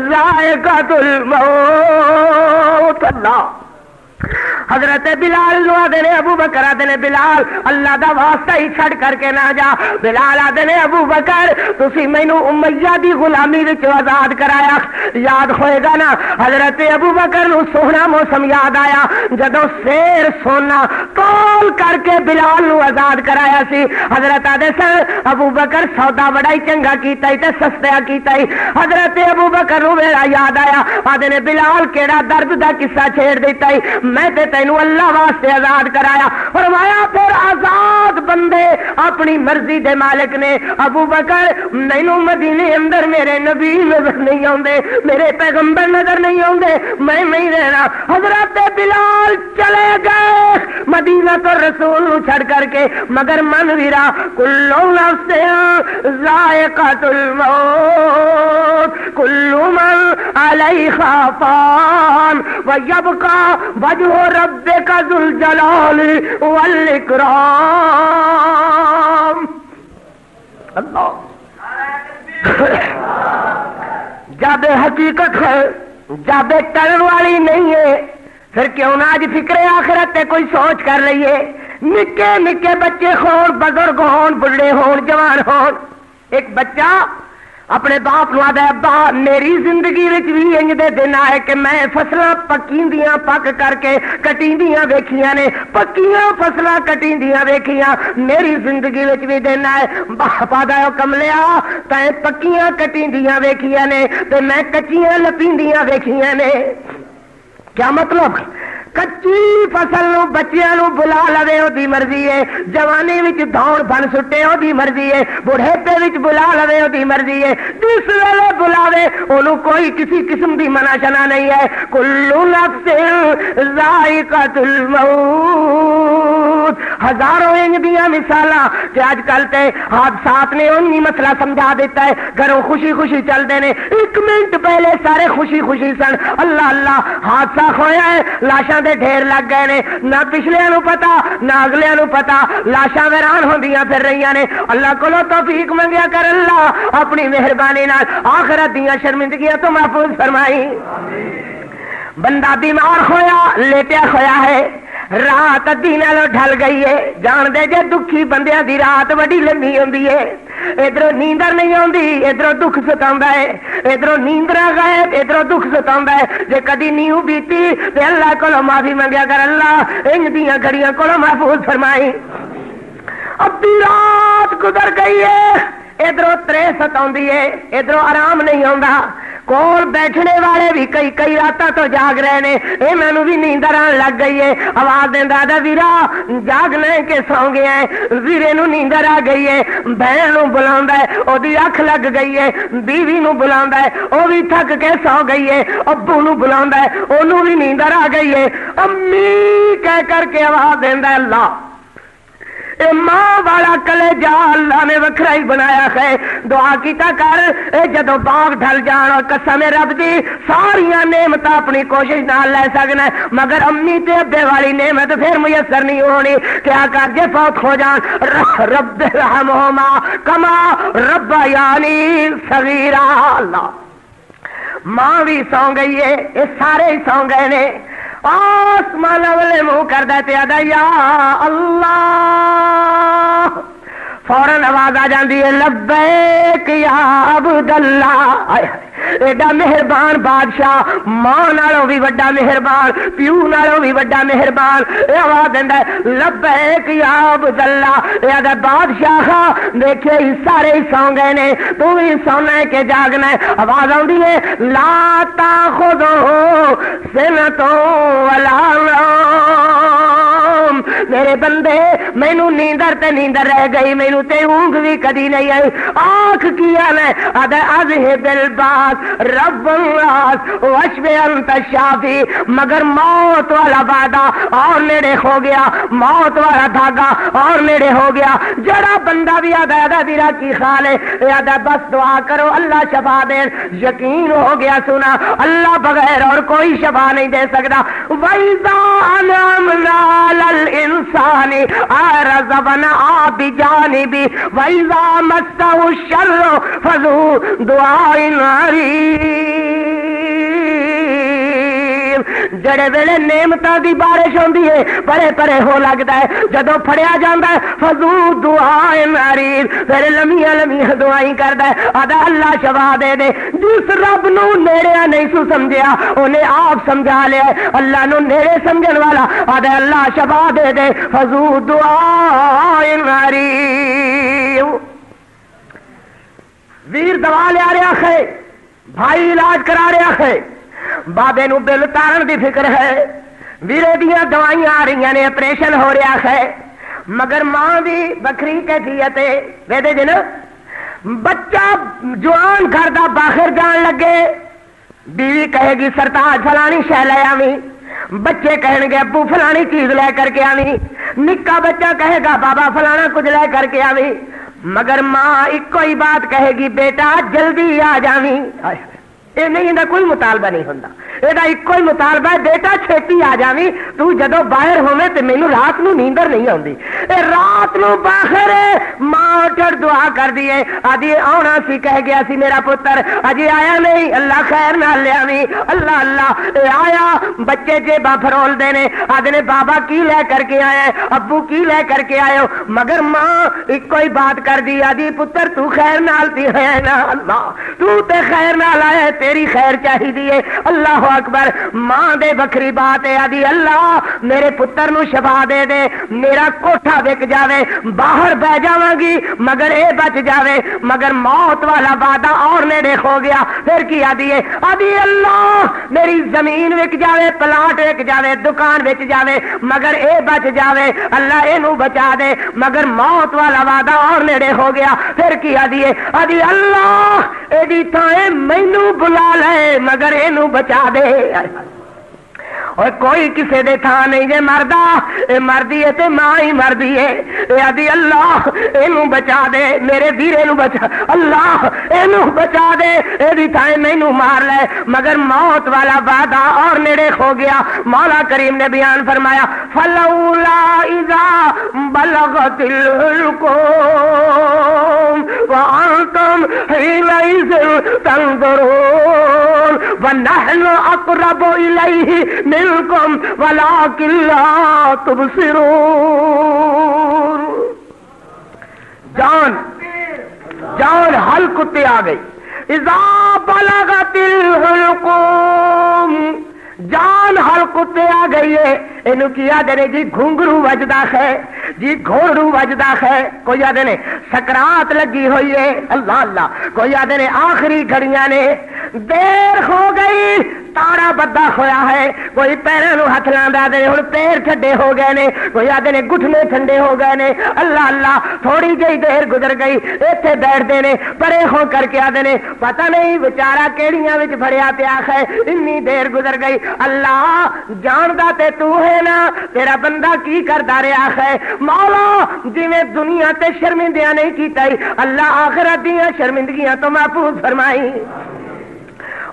ذائقۃ الموت. اللہ حضرت بلال نو آدھے ابو بکر آدھے بلال اللہ دا واسطہ ہی چھڑ کر کے نہ جا. بلال آدھے ابو بکر تسی مینوں امیہ دی غلامی وچ آزاد کرایا, یاد ہوئے گا نا. حضرت ابو بکر نو سونا موسم یاد آیا جدو شیر سونا تول کر کے بلال نو آزاد کرایا سی. حضرت آدھے سر ابو بکر سودا بڑا ہی چنگا کیتا ہی تے سستیا کیتا ہی. حضرت ابو بکر نو میرا یاد آیا, آدھے بلال کیڑا درد دا قصہ چھیڑ دیتا ہی, میں تے تینوں اللہ واسطے آزاد کرایا. فرمایا پھر آزاد بندے اپنی مرضی دے مالک نے. ابو بکر مینوں مدینے اندر میرے نبی نظر نہیں آندے, میرے پیغمبر نظر نہیں آندے, میں نہیں رہنا. حضرت بلال چلے گئے مدینہ تو رسول نو چھڑ کر کے, مگر من ویرا کل نفس ذائقۃ الموت کل من علیہا فان ویبقى وجہ ربک ذو الجلال والاکرام. اللہ جب حقیقت ہے, جب ٹلن والی نہیں ہے, پھر کیوں نہ آج فکر آخرت تے کوئی سوچ کر لئیے. نکے نکے بچے ہون, بزرگ ہون, بڑھے ہون, جوان ہون. ایک بچہ اپنے باپ نو آدھے ابا میری زندگی وچ بھی انج دے دن آئے کہ میں فصلاں پکیندیاں پک کر کے کٹیندیاں ویکھیاں نے, پکیاں فصلاں کٹیندیاں ویکھیاں, میری زندگی وچ بھی دن آئے. باپ آدھا کملیا تائیں پکیاں کٹیندیاں ویکھیاں نے تے میں کچیاں لپیندیاں ویکھیاں نے. کیا مطلب؟ کچی فصل نو بچیاں نو بلا لوے او دی مرضی ہے, جوانی وچ دوڑ بن سٹے او دی مرضی ہے, بڑھیپے وچ بلا لوے او دی مرضی ہے, جس ویلے بلاوے اونوں کوئی کسی قسم دی منع شنا نہیں ہے. کل نفس ذائقۃ الموت. ہزاروں انج دیاں مثالاں کہ اج کل تے حادثات نے اونی مسئلہ سمجھا دیتا ہے. گھروں خوشی خوشی چلدے نے, ایک منٹ پہلے سارے خوشی خوشی سن, اللہ اللہ حادثہ ہویا ہے, لاشاں دے ڈھیر لگ گئے نے, نہ پچھلیاں نو پتا نہ اگلیاں نو پتا, لاشاں ویران ہوندیاں پھر رہیاں نے. اللہ کولو توفیق منگیا کر اللہ اپنی مہربانی نال آخرت دیاں شرمندگیاں تو محفوظ فرمائی. بندہ بیمار ہویا لیٹیا ہویا ہے, رات ادھی نالوں ڈھل گئی ہے. جان دے جے دکھی بندیاں دی رات بڑی لمبی ہوندی ہے, ادھروں نیندر نہیں آندی, ادھروں دکھ ستاوندا ہے, ادھروں نیندر غائب, ادھروں دکھ ستاوندا ہے. جے کدی نیو بیتی تے اللہ کولوں معافی منگیا کر اللہ انج دیاں گھڑیاں کولوں محفوظ فرمائی. ادھی رات گزر گئی ہے, ادھروں ترے ستاوندی ہے, ادھروں آرام نہیں آندا. کول بیٹھنے والے بھی کئی کئی راتاں تو جاگ رہے نے, انہاں نوں بھی نیندر آن لگ گئی ہے. آواز دیندا دا ویرا جاگنا ہے کہ سو گیا ہے. ویرے نوں نیندر آ گئی ہے, بہن نوں بلاوندا ہے, او دی اکھ لگ گئی ہے. بیوی نوں بلاوندا ہے, او بھی تھک کے سو گئی ہے. ابو نوں بلاوندا ہے, اونوں بھی نیندر آ گئی ہے. امی کہہ کر کے آواز دیندا ہے اللہ اے ماں والا کلیجا اللہ نے وکھرا ہی بنایا ہے. دعا کیتا کر اے جدو باغ ڈھل جان اور قسم رب دی ساریاں نعمت اپنی کوشش نال لے سکنا مگر امی تے ابے والی نعمت پھر میسر نہیں ہونی. کیا کر جے فوت ہو جان رب رحمہما کما ربیانی صغیرا. اللہ ماں بھی سو گئی ہے, یہ سارے ہی سو گئے نے. آسمان والے منہ کردہ تے آدھا یا اللہ, فوراً آواز آ جاندی ہے لبیک یا عبداللہ. ایڈا مہربان بادشاہ, ماں نالوں بھی وڈا مہربان, پیو نالوں بھی وڈا مہربان. یہ آواز دیندا ہے لبیک یا عبداللہ. یہ بادشاہ دیکھے ہی سارے ہی سو گئے نے, تو بھی سونا ہے کہ جاگنا ہے. آواز آندی ہے لا تاخذہ سنۃ ولا نوم. میرے بندے مینوں نیندر تے نیندر رہ گئی, مینوں تے اونگ بھی کدی نہیں آئی. آنکھ کیا میں ادا اذهب الباس رب الناس واشف انت الشافی. مگر موت والا وعدہ اور نیڑے ہو گیا, موت والا دھاگا اور نیڑے ہو گیا. جڑا بندہ بھی آدھا آدھا دیرا کی خال ہے, آدھا بس دعا کرو اللہ شفا دے. یقین ہو گیا سنا اللہ بغیر اور کوئی شفا نہیں دے سکتا. وَإِذَا أَنْعَمْنَا عَلَى الْإِنسَانِ أَعْرَضَ وَنَأَىٰ بِجَانِبِهِ وَإِذَا مَسَّهُ الشَّرُّ فَذُو دُعَاءٍ عَرِيضٍ. جڑے ویلے نعمتاں دی بارش ہوندی ہے پرے پرے ہو لگتا ہے, جدو پھڑیا جاندا ہے فضو دعائیں عریض, پھر لمیاں لمیاں دعائیں کردا ہے. آدھا اللہ شفا دے دے. جس رب نو نیڑیا نہیں سو سمجھیا انہیں آپ سمجھا لیا. اللہ نو نیڑے سمجھن والا آدھا اللہ شفا دے دے. فضو دعائیں عریض. ویر دوا لیا رہا ہے, بھائی علاج کرا رہا ہے, بابے نو بل تارن دی فکر ہے, ویرے دیاں دوائیاں آ رہی نے, آپریشن ہو رہا ہے, مگر ماں بھی بکری کیفیت ہے. ویدے جن بچہ جوان گھر دا باہر جان لگے, بیوی کہے گی سرتاج فلانی شے لے آویں, بچے کہیں گے ابو فلانی چیز لے کر کے آویں, نکا بچہ کہے گا بابا فلانا کچھ لے کر کے آویں, مگر ماں ایک کوئی بات کہے گی بیٹا جلدی آ جاویں. یہ نہیں, یہ کوئی مطالبہ نہیں ہوتا. یہ ایک ہی مطالبہ ہے بیٹا چھیتی آ جاویں, تو جدو باہر ہوے تے مینوں رات نو نیندر نہیں آندی. اے رات نو باہر ماں اٹھ دعا کر دیے آدھی آنا سی, کہہ گیا سی میرا پتر اجے آیا نہیں, اللہ خیر نال لے آویں. اللہ اللہ اے آیا, بچے جیبا فرول دے نے, آدھے نے بابا کی لے کر کے آیا, ابو کی لے کر کے آئے ہو, مگر ماں ایک کوئی بات کر دی آدھی پتر تو خیر نال تی ہے نا, اللہ تو تے خیر نال آیا, تیری خیر چاہیے. اللہ اکبر. ماں دے بکری بات ہے, آدھی اللہ میرے پتر نو شفا دے دے, میرا کوٹھا وک جاوے, باہر بہ جاواں گی مگر اے بچ جاوے, مگر موت والا وعدہ اور نیڑے ہو گیا. پھر کی آدھی ہے, آدھی اللہ میری زمین وک جاوے, پلاٹ وک جاوے, دکان وچ جاوے, مگر اے بچ جاوے, اللہ اینو بچا دے, مگر موت والا وعدہ اور نیڑے ہو گیا. پھر کی آدھی ہے, آدھی اللہ اے دی تھاں مینوں بلا لے مگر اینو بچا دے. اور کوئی کسے دے تھا نہیں جے مردا, اے مردی ہے تے ماں ہی مردی ہے. اے آدھی اللہ اینو بچا دے, میرے ویرے نو بچا, اللہ اینو بچا دے, اے دی تھا مینوں مار لے, مگر موت والا وعدہ اور نیڑے ہو گیا. مولا کریم نے بیان فرمایا فلولا اذا بلغت الحلقوم وانتم حينئذ تنظرون ونحن اقرب الیہ منکم ولکن لا تبصرون. جان جان حلق تے آ گئی. اذا بلغت الحلقوم, جان حلق تے آ گئی ہے. اینو کیا دے جی گھنگرو وجدا ہے, جی گھوڑو وجدا ہے, کوئی آدھے نے سکرات لگی ہوئی ہے, اللہ اللہ, کوئی آدھے نے آخری گھڑیاں نے, دیر ہو گئی تارا بدا ہویا ہے، کوئی پیروں ہاتھ لاندے نے ہن پیر ٹھڈے ہو گئے نے، کوئی آدھے نے گھٹنے ٹھنڈے ہو گئے نے، اللہ اللہ تھوڑی جہی دیر گزر گئی ایتھے بیٹھتے نے پرے ہو کر کے آدھے نے پتہ نہیں بیچارہ کیڑیاں وچ بھریا پیا ہے، انی دیر گزر گئی۔ اللہ جاندا تے تو ہے نا تیرا بندہ کی کردا رہا ہے، مولا جویں دنیا تے شرمندیاں نہیں کیتا اللہ آخرت دیاں شرمندگیاں تو محفوظ فرمائی۔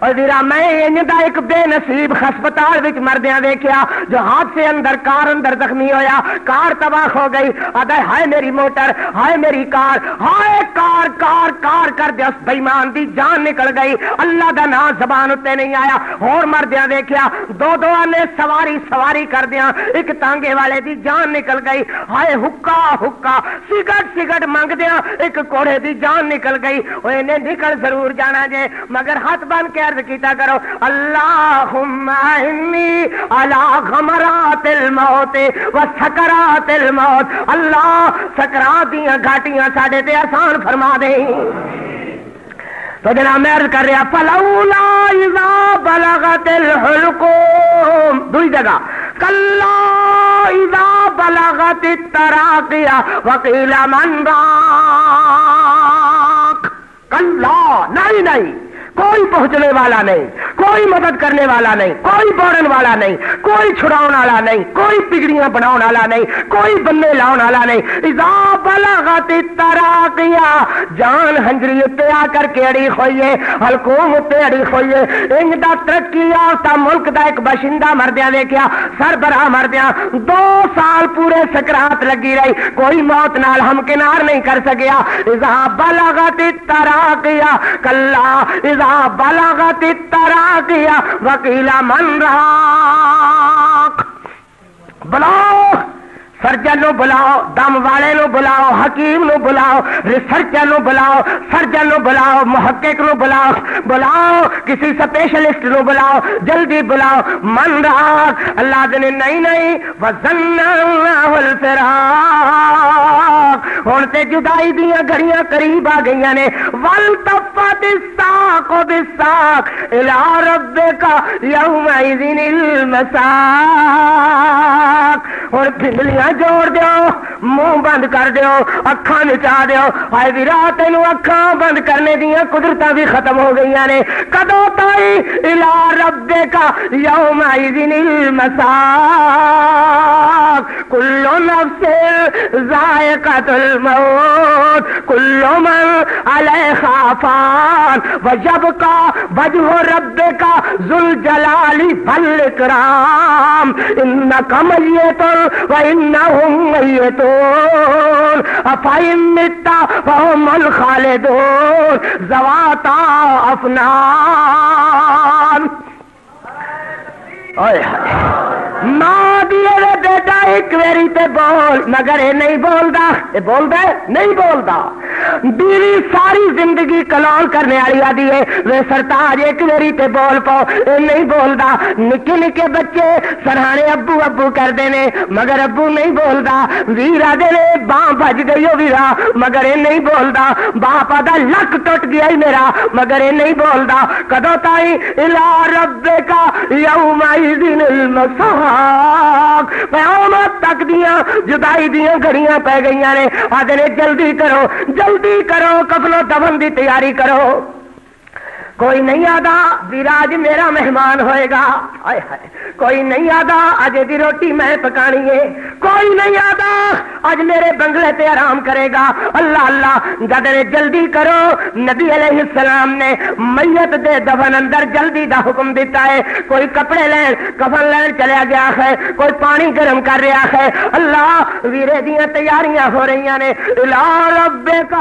اور ذرا میں اندا ایک بے نصیب ہسپتال وچ مردیاں ویکھیا جو حادثے اندر کار اندر زخمی ہویا، کار تباہ ہو گئی، آدھا ہائے میری موٹر، ہائے میری کار، ہائے کار کار کار کر دے اس بے ایمان دی جان نکل گئی، اللہ دا نام زبان اتے نہیں آیا۔ اور مردیاں ویکھیا دو دو نے سواری سواری کر دیاں ایک تانگے والے دی جان نکل گئی، ہائے حکا حکا سگٹ سگٹ منگ دیاں ایک کوڑے دی جان نکل گئی۔ او انہیں نکل ضرور جانا جے مگر ہاتھ بن کے عرض کیتا کرو اللہم انی علی غمرات الموت و سکرات الموت، اللہ سکرات دیاں گھاٹیاں ساڈے تے آسان فرما دے۔ تو جناب میں عرض کر رہا فلولا اذا بلغت الحلقوم، دوسری جگہ کلا اذا بلغت التراقیہ وقیل من راق، کلا نہیں نہیں کوئی پہنچنے والا نہیں، کوئی مدد کرنے والا نہیں، کوئی بوڑن والا نہیں، کوئی چھڑاؤن والا نہیں، کوئی پگڑیاں بناؤن والا نہیں، کوئی بننے لاؤن والا نہیں۔ اذا بلغت التراقیہ جان ہنجری اتے آ کر کے اڑی ہوئی ہے، حلقوم اتے اڑی ہوئی ہے، انج دا ترقی یافتہ ملک دا ایک باشندہ مردیاں ویکھیا سربراہ مردیاں 2 سال پورے سکرات لگی رہی، کوئی موت نال ہمکنار نہیں کر سکیا۔ اذا بلغت التراقیہ کلا اذا بلغت التراقیہ وقیل من راق، بلاؤ سرجن نو بلاؤ، دم والے نو بلاؤ، حکیم نو بلاؤ، ریسرچر نو بلاؤ، سرجن نو بلاؤ، محقق نو بلاؤ، بلاؤ کسی سپیشلسٹ نو بلاؤ، جلدی بلاؤ من راق۔ اللہ دے نہیں نہیں وظن الفراق، ہن تے جدائی دیاں گھڑیاں قریب آ گئیاں نے، والتفت الساق بالساق الی ربک یومئذ المساق، اور پھندلیاں جوڑ دیو، منہ بند کر دیو، اکھاں نچا دیو، ہائے ویرا تینوں اکھاں بند کرنے دیاں قدرتاں بھی ختم ہو گئیاں نے، کدوں تائی الی ربک یومئذ المساق، کل نفس ذائقۃ الموت کل من علیہا فان ویبقی وجہ ربک ذو الجلال والاکرام، انک میت وانہم میتون افئن مت فہم الخالدون ذواتا افنان۔ ماں دیے بیٹا ایک ویری تے بول مگر یہ نہیں بولدا، یہ بولدا نہیں بولدا، بیوی ساری زندگی کلول کرنے والی آدھی ہے وے سرتاج ایک ویری تے بول پاؤ، یہ نہیں بولدا، نکے نکے بچے سرہانے ابو ابو کردے نے مگر ابو نہیں بولدا، ویرا دے باں بج گئی ہو ویرا مگر یہ نہیں بولدا، باپ آدھا لک ٹوٹ گیا ہی میرا مگر یہ نہیں بولدا، کدوں تائی الی ربک یومئذ المساق، قیامت تک دیاں جدائی دیاں گھڑیاں پہ گئیاں نے، آدھے نے جلدی کرو کفن و دفن دی تیاری کرو۔ کوئی نہیں آدھا ویراج میرا مہمان ہوئے گا، ہائے ہائے، کوئی نہیں آدھا اج دی روٹی میں پکانی ہے، کوئی نہیں آدھا اج میرے بنگلے تے آرام کرے گا، اللہ اللہ جد نے جلدی کرو۔ نبی علیہ السلام نے میت دے دفن اندر جلدی دا حکم دیتا ہے، کوئی کپڑے لین کفن لین چلیا گیا ہے، کوئی پانی گرم کر رہا ہے، اللہ ویرے دیاں تیاریاں ہو رہی نے، الی ربک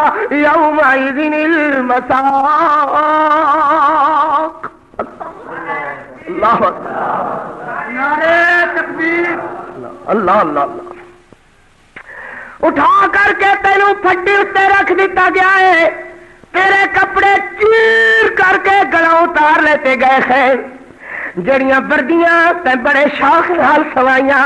یومئذ المساق، اللہ نعرہ تکبیر، اللہ اللہ اللہ، اٹھا کر کے تینوں پھٹی اتنے رکھ دیتا گیا ہے، تیرے کپڑے چیر کر کے گلا اتار لیتے گئے ہیں، جڑیاں بردیاں تے بڑے شوق نال سوائیاں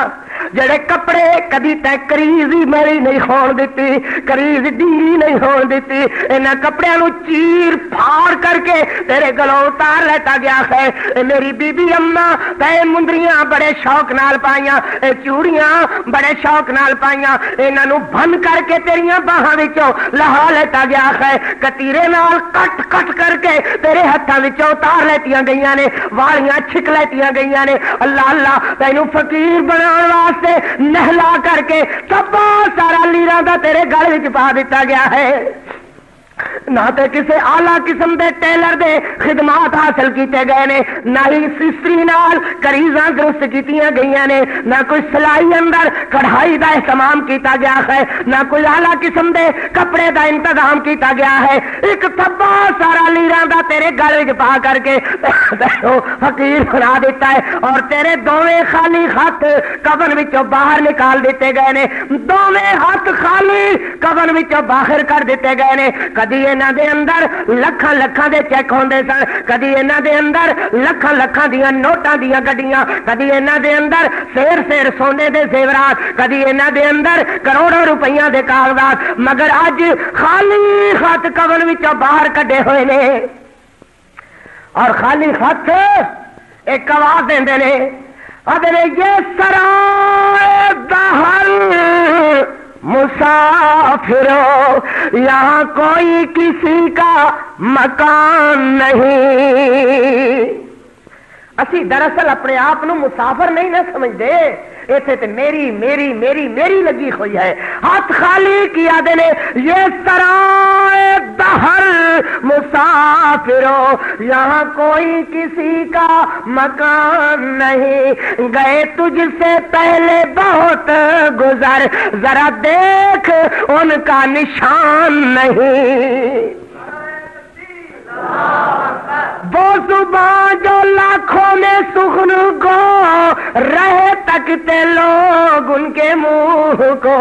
جڑے کپڑے کدی تے کریز ہی میری نہیں ہون دیتی، کریز ڈینگی نہیں ہون دیتی، انہاں کپڑیاں نو چیر پھاڑ کر کے تیرے گلوں اتار لیتا گیا ہے۔ میری بی بی اماں تے مندریاں بڑے شوق نال پائیاں، چوڑیاں بڑے شوق نال پائیاں، انہاں نو بن کر کے تیریاں باہاں وچوں لہا لیتا گیا ہے، کتیرے نال کٹ کٹ کر کے تیرے ہتھاں وچوں اتار لیتیاں گئیاں نے، والیاں چھک لیتیاں گئیاں نے۔ اللہ اللہ تینوں فقیر بناؤن واسطے نہلا کر کے سب سارا لیراں دا تیرے گل وچ پا دیتا گیا ہے۔ نہ تے کسے اعلیٰ قسم دے ٹیلر دے خدمات حاصل کیتے گئے نے، نہ ہی سستری نال کریزاں درست کیتیاں گئیاں نے، نہ کوئی سلائی اندر کڑھائی دا اہتمام کیتا گیا ہے، نہ کوئی اعلیٰ قسم دے کپڑے دا انتظام کیتا گیا ہے۔ ایک تھبا سارا لیراں دا تیرے گل وچ پا کر کے فقیر بنا دیتا ہے، اور تیرے دوویں خالی ہاتھ کفن وچوں باہر نکال دیتے گئے نے، دوویں ہاتھ خالی کفن وچوں باہر کر دیتے گئے نے۔ کدی انہاں دے اندر لکھاں لکھاں دے چیک ہوندے سن، کدی انہاں دے اندر لکھاں لکھاں دیاں نوٹاں دیاں گڈیاں، کدی انہاں دے اندر سیر سیر سونے دے زیورات، کدی انہاں دے اندر کروڑوں روپیاں دے کاغذات، مگر اج خالی خط کفن وچوں باہر کڈے ہوئے نے، اور خالی خط ایک آواز دیندے نے، اگر یہ سرائے دہر مسافرو یہاں کوئی کسی کا مکان نہیں۔ اسی دراصل اپنے آپ نو مسافر نہیں نہ سمجھتے، ایتھے تے میری میری میری میری لگی ہوئی ہے۔ ہاتھ خالی کیا دینے، یہ سرائے دہر مسافرو یہاں کوئی کسی کا مکان نہیں، گئے تجھ سے پہلے بہت گزر، ذرا دیکھ ان کا نشان نہیں۔ وہ زبان جو لاکھوں میں سخن گو رہے تکتے لوگ ان کے منہ کو۔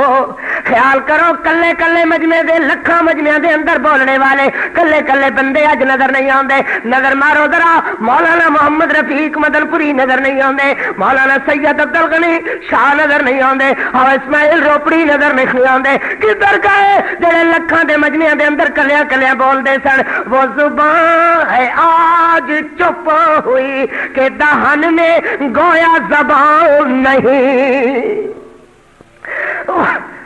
خیال کرو کلے کلے مجمع دے لکھاں مجمع دے اندر بولنے والے کلے کلے بندے اج نظر نہیں آندے، نظر مارو ذرا مولانا محمد رفیق مدن پوری نظر نہیں آندے، مولانا سید عبد الغنی شاہ نظر نہیں آندے، اور اسماعیل روپڑی نظر نہیں آندے۔ کدھر گئے جڑے لکھاں دے مجمع دے اندر کلیاں کلیاں بول دے سن؟ وہ زبان ہے آج چپ ہوئی کہ دہن میں گویا زبان نہیں،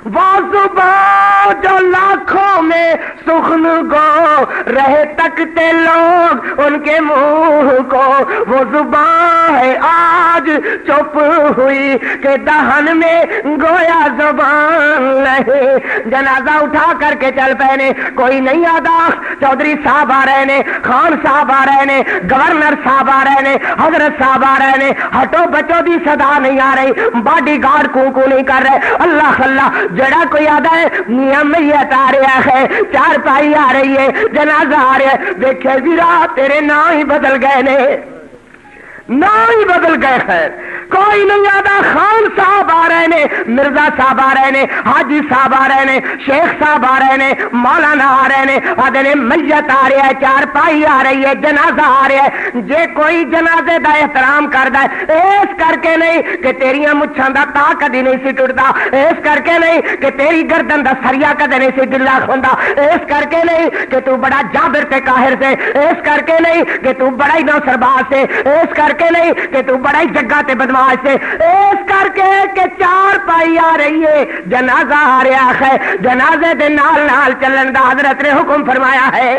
وہ زبان جو لاکھوں میں سخن گو رہے تکتے لوگ ان کے منہ کو، وہ زبان ہے آج چپ ہوئی کہ دہن میں گویا زبان نہیں۔ جنازہ اٹھا کر کے چل پے نے، کوئی نہیں آدھا چودھری صاحب آ رہے نے، خان صاحب آ رہے نے، گورنر صاحب آ رہے نے، حضرت صاحب آ رہے نے، ہٹو بچو دی صدا نہیں آ رہی، باڈی گارڈ کو نہیں کر رہے۔ اللہ اللہ جڑا کوئی آدھا ہے میاں میت آ رہا ہے، چار پائی آ رہی ہے، جنازہ آ رہا ہے، دیکھے ویرا تیرے نام ہی بدل گئے نے، نام ہی بدل گئے۔ خیر کوئی نہیں آدھا خان صاحب آ رہے نے، مرزا صاحب آ رہے نے، حاجی صاحب آ رہے نے، شیخ صاحب آ رہے نے، مولانا آ رہے نے، آدھے نے میت آ رہا ہے، چار پائی آ رہی ہے، جنازہ آ رہا ہے۔ جے کوئی جنازے دا احترام کردا ہے اس کر کے نہیں کہ تیریاں مچھاں دا تا کدی نہیں سی ٹردا، اس کر کے نہیں کہ تیری گردن دا سریا کدی نہیں سی ڈلا ہوندا، اس کر کے نہیں کہ تو بڑا جابر تے قاہر سے، اس کر کے نہیں کہ تو بڑا ہی نو سرباز سے، اس کر کے نہیں کہ تو بڑا ہی جگہ تے بدماش سے، اس کر کے کہ چار پائی آ رہی ہے، جنازہ آ رہا ہے، جنازے دے نال نال چلن دا حضرت نے حکم فرمایا ہے۔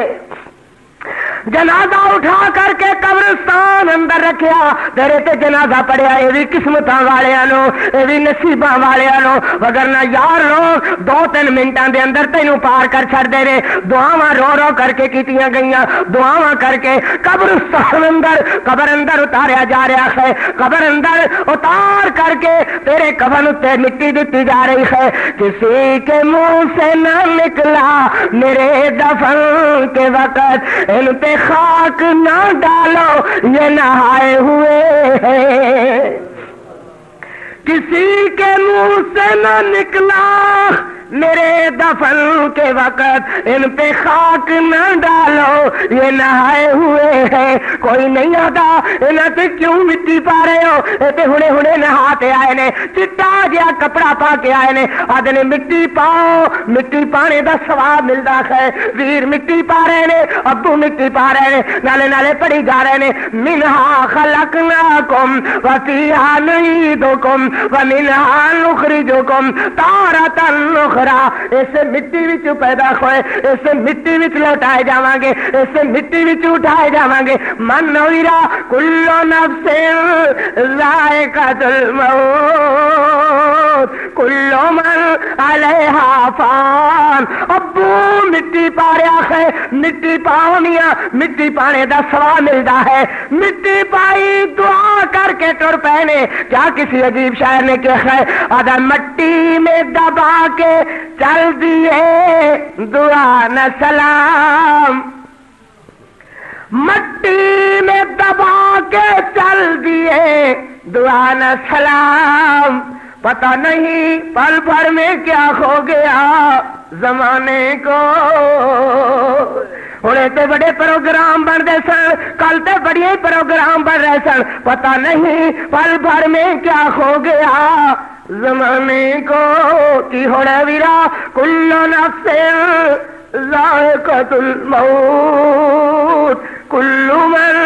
جنازہ اٹھا کر کے قبرستان اندر رکھیا، تیرے تے جنازہ پڑیا، یہ بھی قسمتاں والیاں نو، یہ بھی نصیباں والیاں نو، وگرنہ یار لوگ 2-3 منٹاں دے اندر تینوں پار کر چھڑ دے نے۔ دعاواں رو رو کر کے کیتیاں گئیاں، دعاواں کر کے قبرستان اندر قبر اندر اتاریا جا رہا ہے، قبر اندر اتار کر کے تیرے کفن تے مٹی دتی جا رہی ہے۔ کسی کے منہ سے نہ نکلا میرے دفن کے وقت ان پہ خاک نہ ڈالو یہ نہائے ہوئے ہیں، کسی کے منہ سے نہ نکلا میرے دفن کے وقت ان پہ خاک نہ ڈالو، یہ نہائے ہوئے ہیں کوئی نہیں آتا، انہاں تے کیوں مٹی پا رہے ہو؟ اے تے ہنے ہنے نہاتے آئے نے، چٹا جہا کپڑا پا کے آئے نے، آدھے نے مٹی پاؤ، مٹی پانے دا ثواب ملدا ہے، ویر مٹی پا رہے نے، ابو مٹی پا رہے نے، نالے نالے پڑھی جا رہے نے، منہا خلقناکم وفیہا نعیدکم ومنہا نخرجکم تارۃ اخری، اس مٹی وچ پیدا ہوئے، اس مٹی وچ لوٹائے جاواں گے، اس مٹی وچ اٹھائے جاواں گے، من نویرا کل نفس ذائقۃ الموت کل من علیہا فان۔ ابو مٹی پا رہا ہے، مٹی پاونیاں، مٹی پانے دا ثواب ملدا ہے، مٹی پائی دعا کر کے ٹر پے نے، کیا کسی عجیب شاعر نے کہا ہے آدھا مٹی میں دبا کے چل دیے دعا نہ سلام، مٹی میں دبا کے چل دیے دعا نہ سلام، پتہ نہیں پل بھر میں کیا ہو گیا زمانے کو، ہونے تے بڑے پروگرام بن رہے سن، کل تے بڑے پروگرام بن رہے سن، پتہ نہیں پل بھر میں کیا ہو گیا زمانے کو، کی ہونا ویرا کل نفس ذائقۃ الموت کل من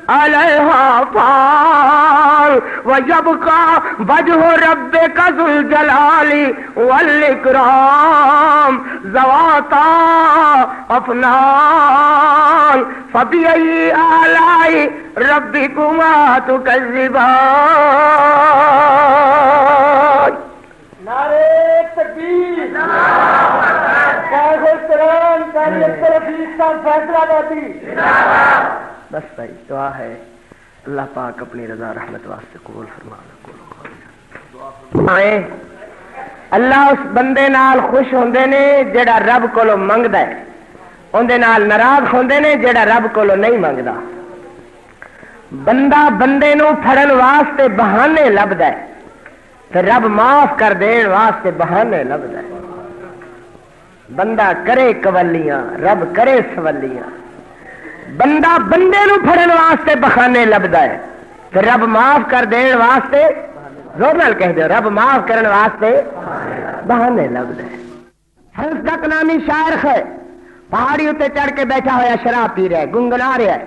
علیہا فان ویبقی وجہ ربک ذو الجلال والاکرام ذواتا افنان فبأی آلاء ربکما تکذبان۔ نعرے تکبیر، فیصلہ باتی۔ بس بھائی دعا ہے اللہ پاک اپنی رضا رحمت واسطے قبول فرمانا۔ اللہ اس بندے نال خوش ہوندے نے جڑا رب کولو منگدا ہے، اندے نال ناراض ہوندے نے جڑا رب کولو نہیں منگدا۔ بندہ بندے نو پھڑن واسطے بہانے لبدا ہے تے رب معاف کر دین واسطے بہانے لبدا ہے۔ بندہ کرے قولیاں رب کرے سولیاں، بندہ بندے نو پھڑن واسطے بہانے لبدا ہے تے رب معاف کر دین واسطے، زور نال کہہ دے رب معاف کرن واسطے بہانے لبدا ہے۔ ہنس دک نامی شاعر ہے، پہاڑی اتے چڑھ کے بیٹھا ہوا شراب پی رہا ہے، گنگنا رہا ہے،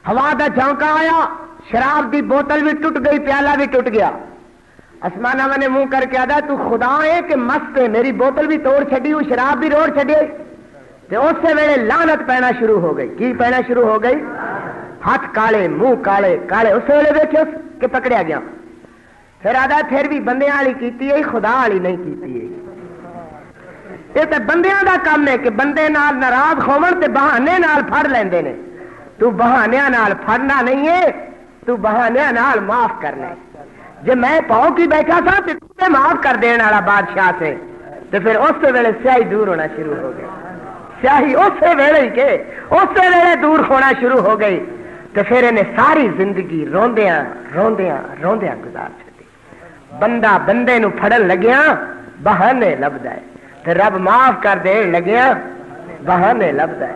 ہوا دا جھونکا آیا، شراب دی بوتل بھی ٹوٹ گئی، پیالہ بھی ٹوٹ گیا، آسمانہ میں نے منہ کر کے آدھا تو خدا ہے کہ مست ہے، میری بوتل بھی توڑ چھڈی ہوئی، شراب بھی روڑ چھڈی، تے اسی ویلے لعنت پینا شروع ہو گئی۔ کی پینا شروع ہو گئی؟ ہاتھ کالے منہ کالے کالے، اس ویلے ویکھو کہ پکڑیا گیا، پھر آدھا پھر بھی بندیاں والی کیتی ہے خدا والی نہیں کیتی ہے۔ یہ تے بندیاں دا کام ہے کہ بندے نال ناراض ہون تے بہانے نال پھڑ لیندے نے، تو بہانیاں نال پھڑنا نہیں ہے، تو بہانیاں نال معاف کرنا ہے۔ جے میں پاؤ کی بیٹھا تھا تو معاف کر دینے والا بادشاہ سے، تو پھر اس ویلے سیاہی دور ہونا شروع ہو گئی، سیاہی اسی ویلے ہی کہ اسی ویلے دور ہونا شروع ہو گئی، تو پھر انہیں ساری زندگی روندیاں روندیاں روندیاں گزار چھڈی۔ بندہ بندے نو پھڑن لگیا بہانے لبدا ہے، تے رب معاف کر دین لگیا بہانے لبدا ہے۔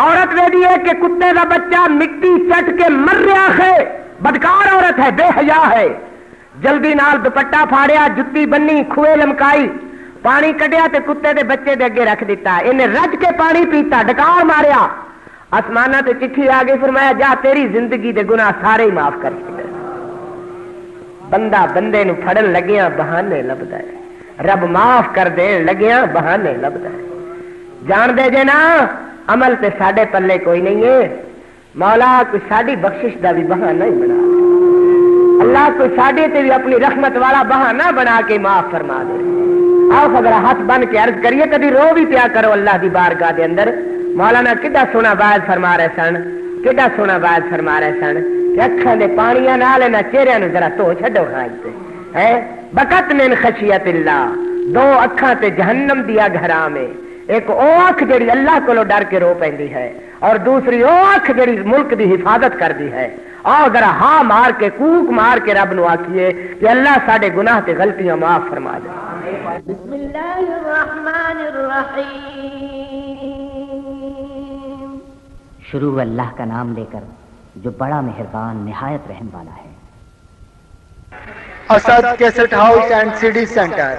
عورت ویڈی ہے کہ کتے کا بچہ مٹی چٹ کے مر رہا ہے، بدکار عورت ہے، بے حیا ہے، جلدی نال دوپٹہ پھاڑیا، جتی بنی، کھوئے لمکائی، پانی کڈیا تے کتے دے بچے دے اگے رکھ دیتا، انہیں رج کے پانی پیتا، ڈکار ماریا، آسمانہ تے چٹھی آ گئی، فرمایا جا تیری زندگی دے گناہ سارے ہی معاف کر چھڈے۔ بندہ بندے نو پھڑن لگیا بہانے لبدا ہے، رب معاف کر دین لگیا بہانے لبدا ہے۔ جان دے جے نا عمل تے ساڈے پلے کوئی نہیں ہے، مولا کوئی ساڈی بخشش دا بھی بہانہ ہی بنا دے، اللہ کوئی ساڈے تے بھی اپنی رحمت والا بہانہ بنا کے معاف فرما دے۔ آؤ خبر ہاتھ بن کے عرض کریے، کدی رو بھی پیا کرو اللہ دی بارگاہ دے اندر۔ مولانا کڈا سونا باز فرما رہے سن، کڈا سونا باز فرما رہے سن کہ اکھاں دے پانیاں نال انہاں چہریاں نو ذرا دھو چھڈو خاج تے ہے، بکت من خشیت اللہ، دو اکھاں تے جہنم دیا گھراں میں، ایک او اکھ جڑی اللہ کولو ڈر کے رو پیندی ہے، اور دوسری او اکھ جڑی ملک دی حفاظت کردی ہے۔ آؤ ذرا ہاں مار کے کوک مار کے رب نو آکھیے کہ اللہ ساڈے گناہ تے غلطیاں معاف فرما دے۔ بسم اللہ الرحمن الرحیم. شروع اللہ کا نام لے کر جو بڑا مہربان نہایت رحم والا ہے. Asad cassette house and C D centre.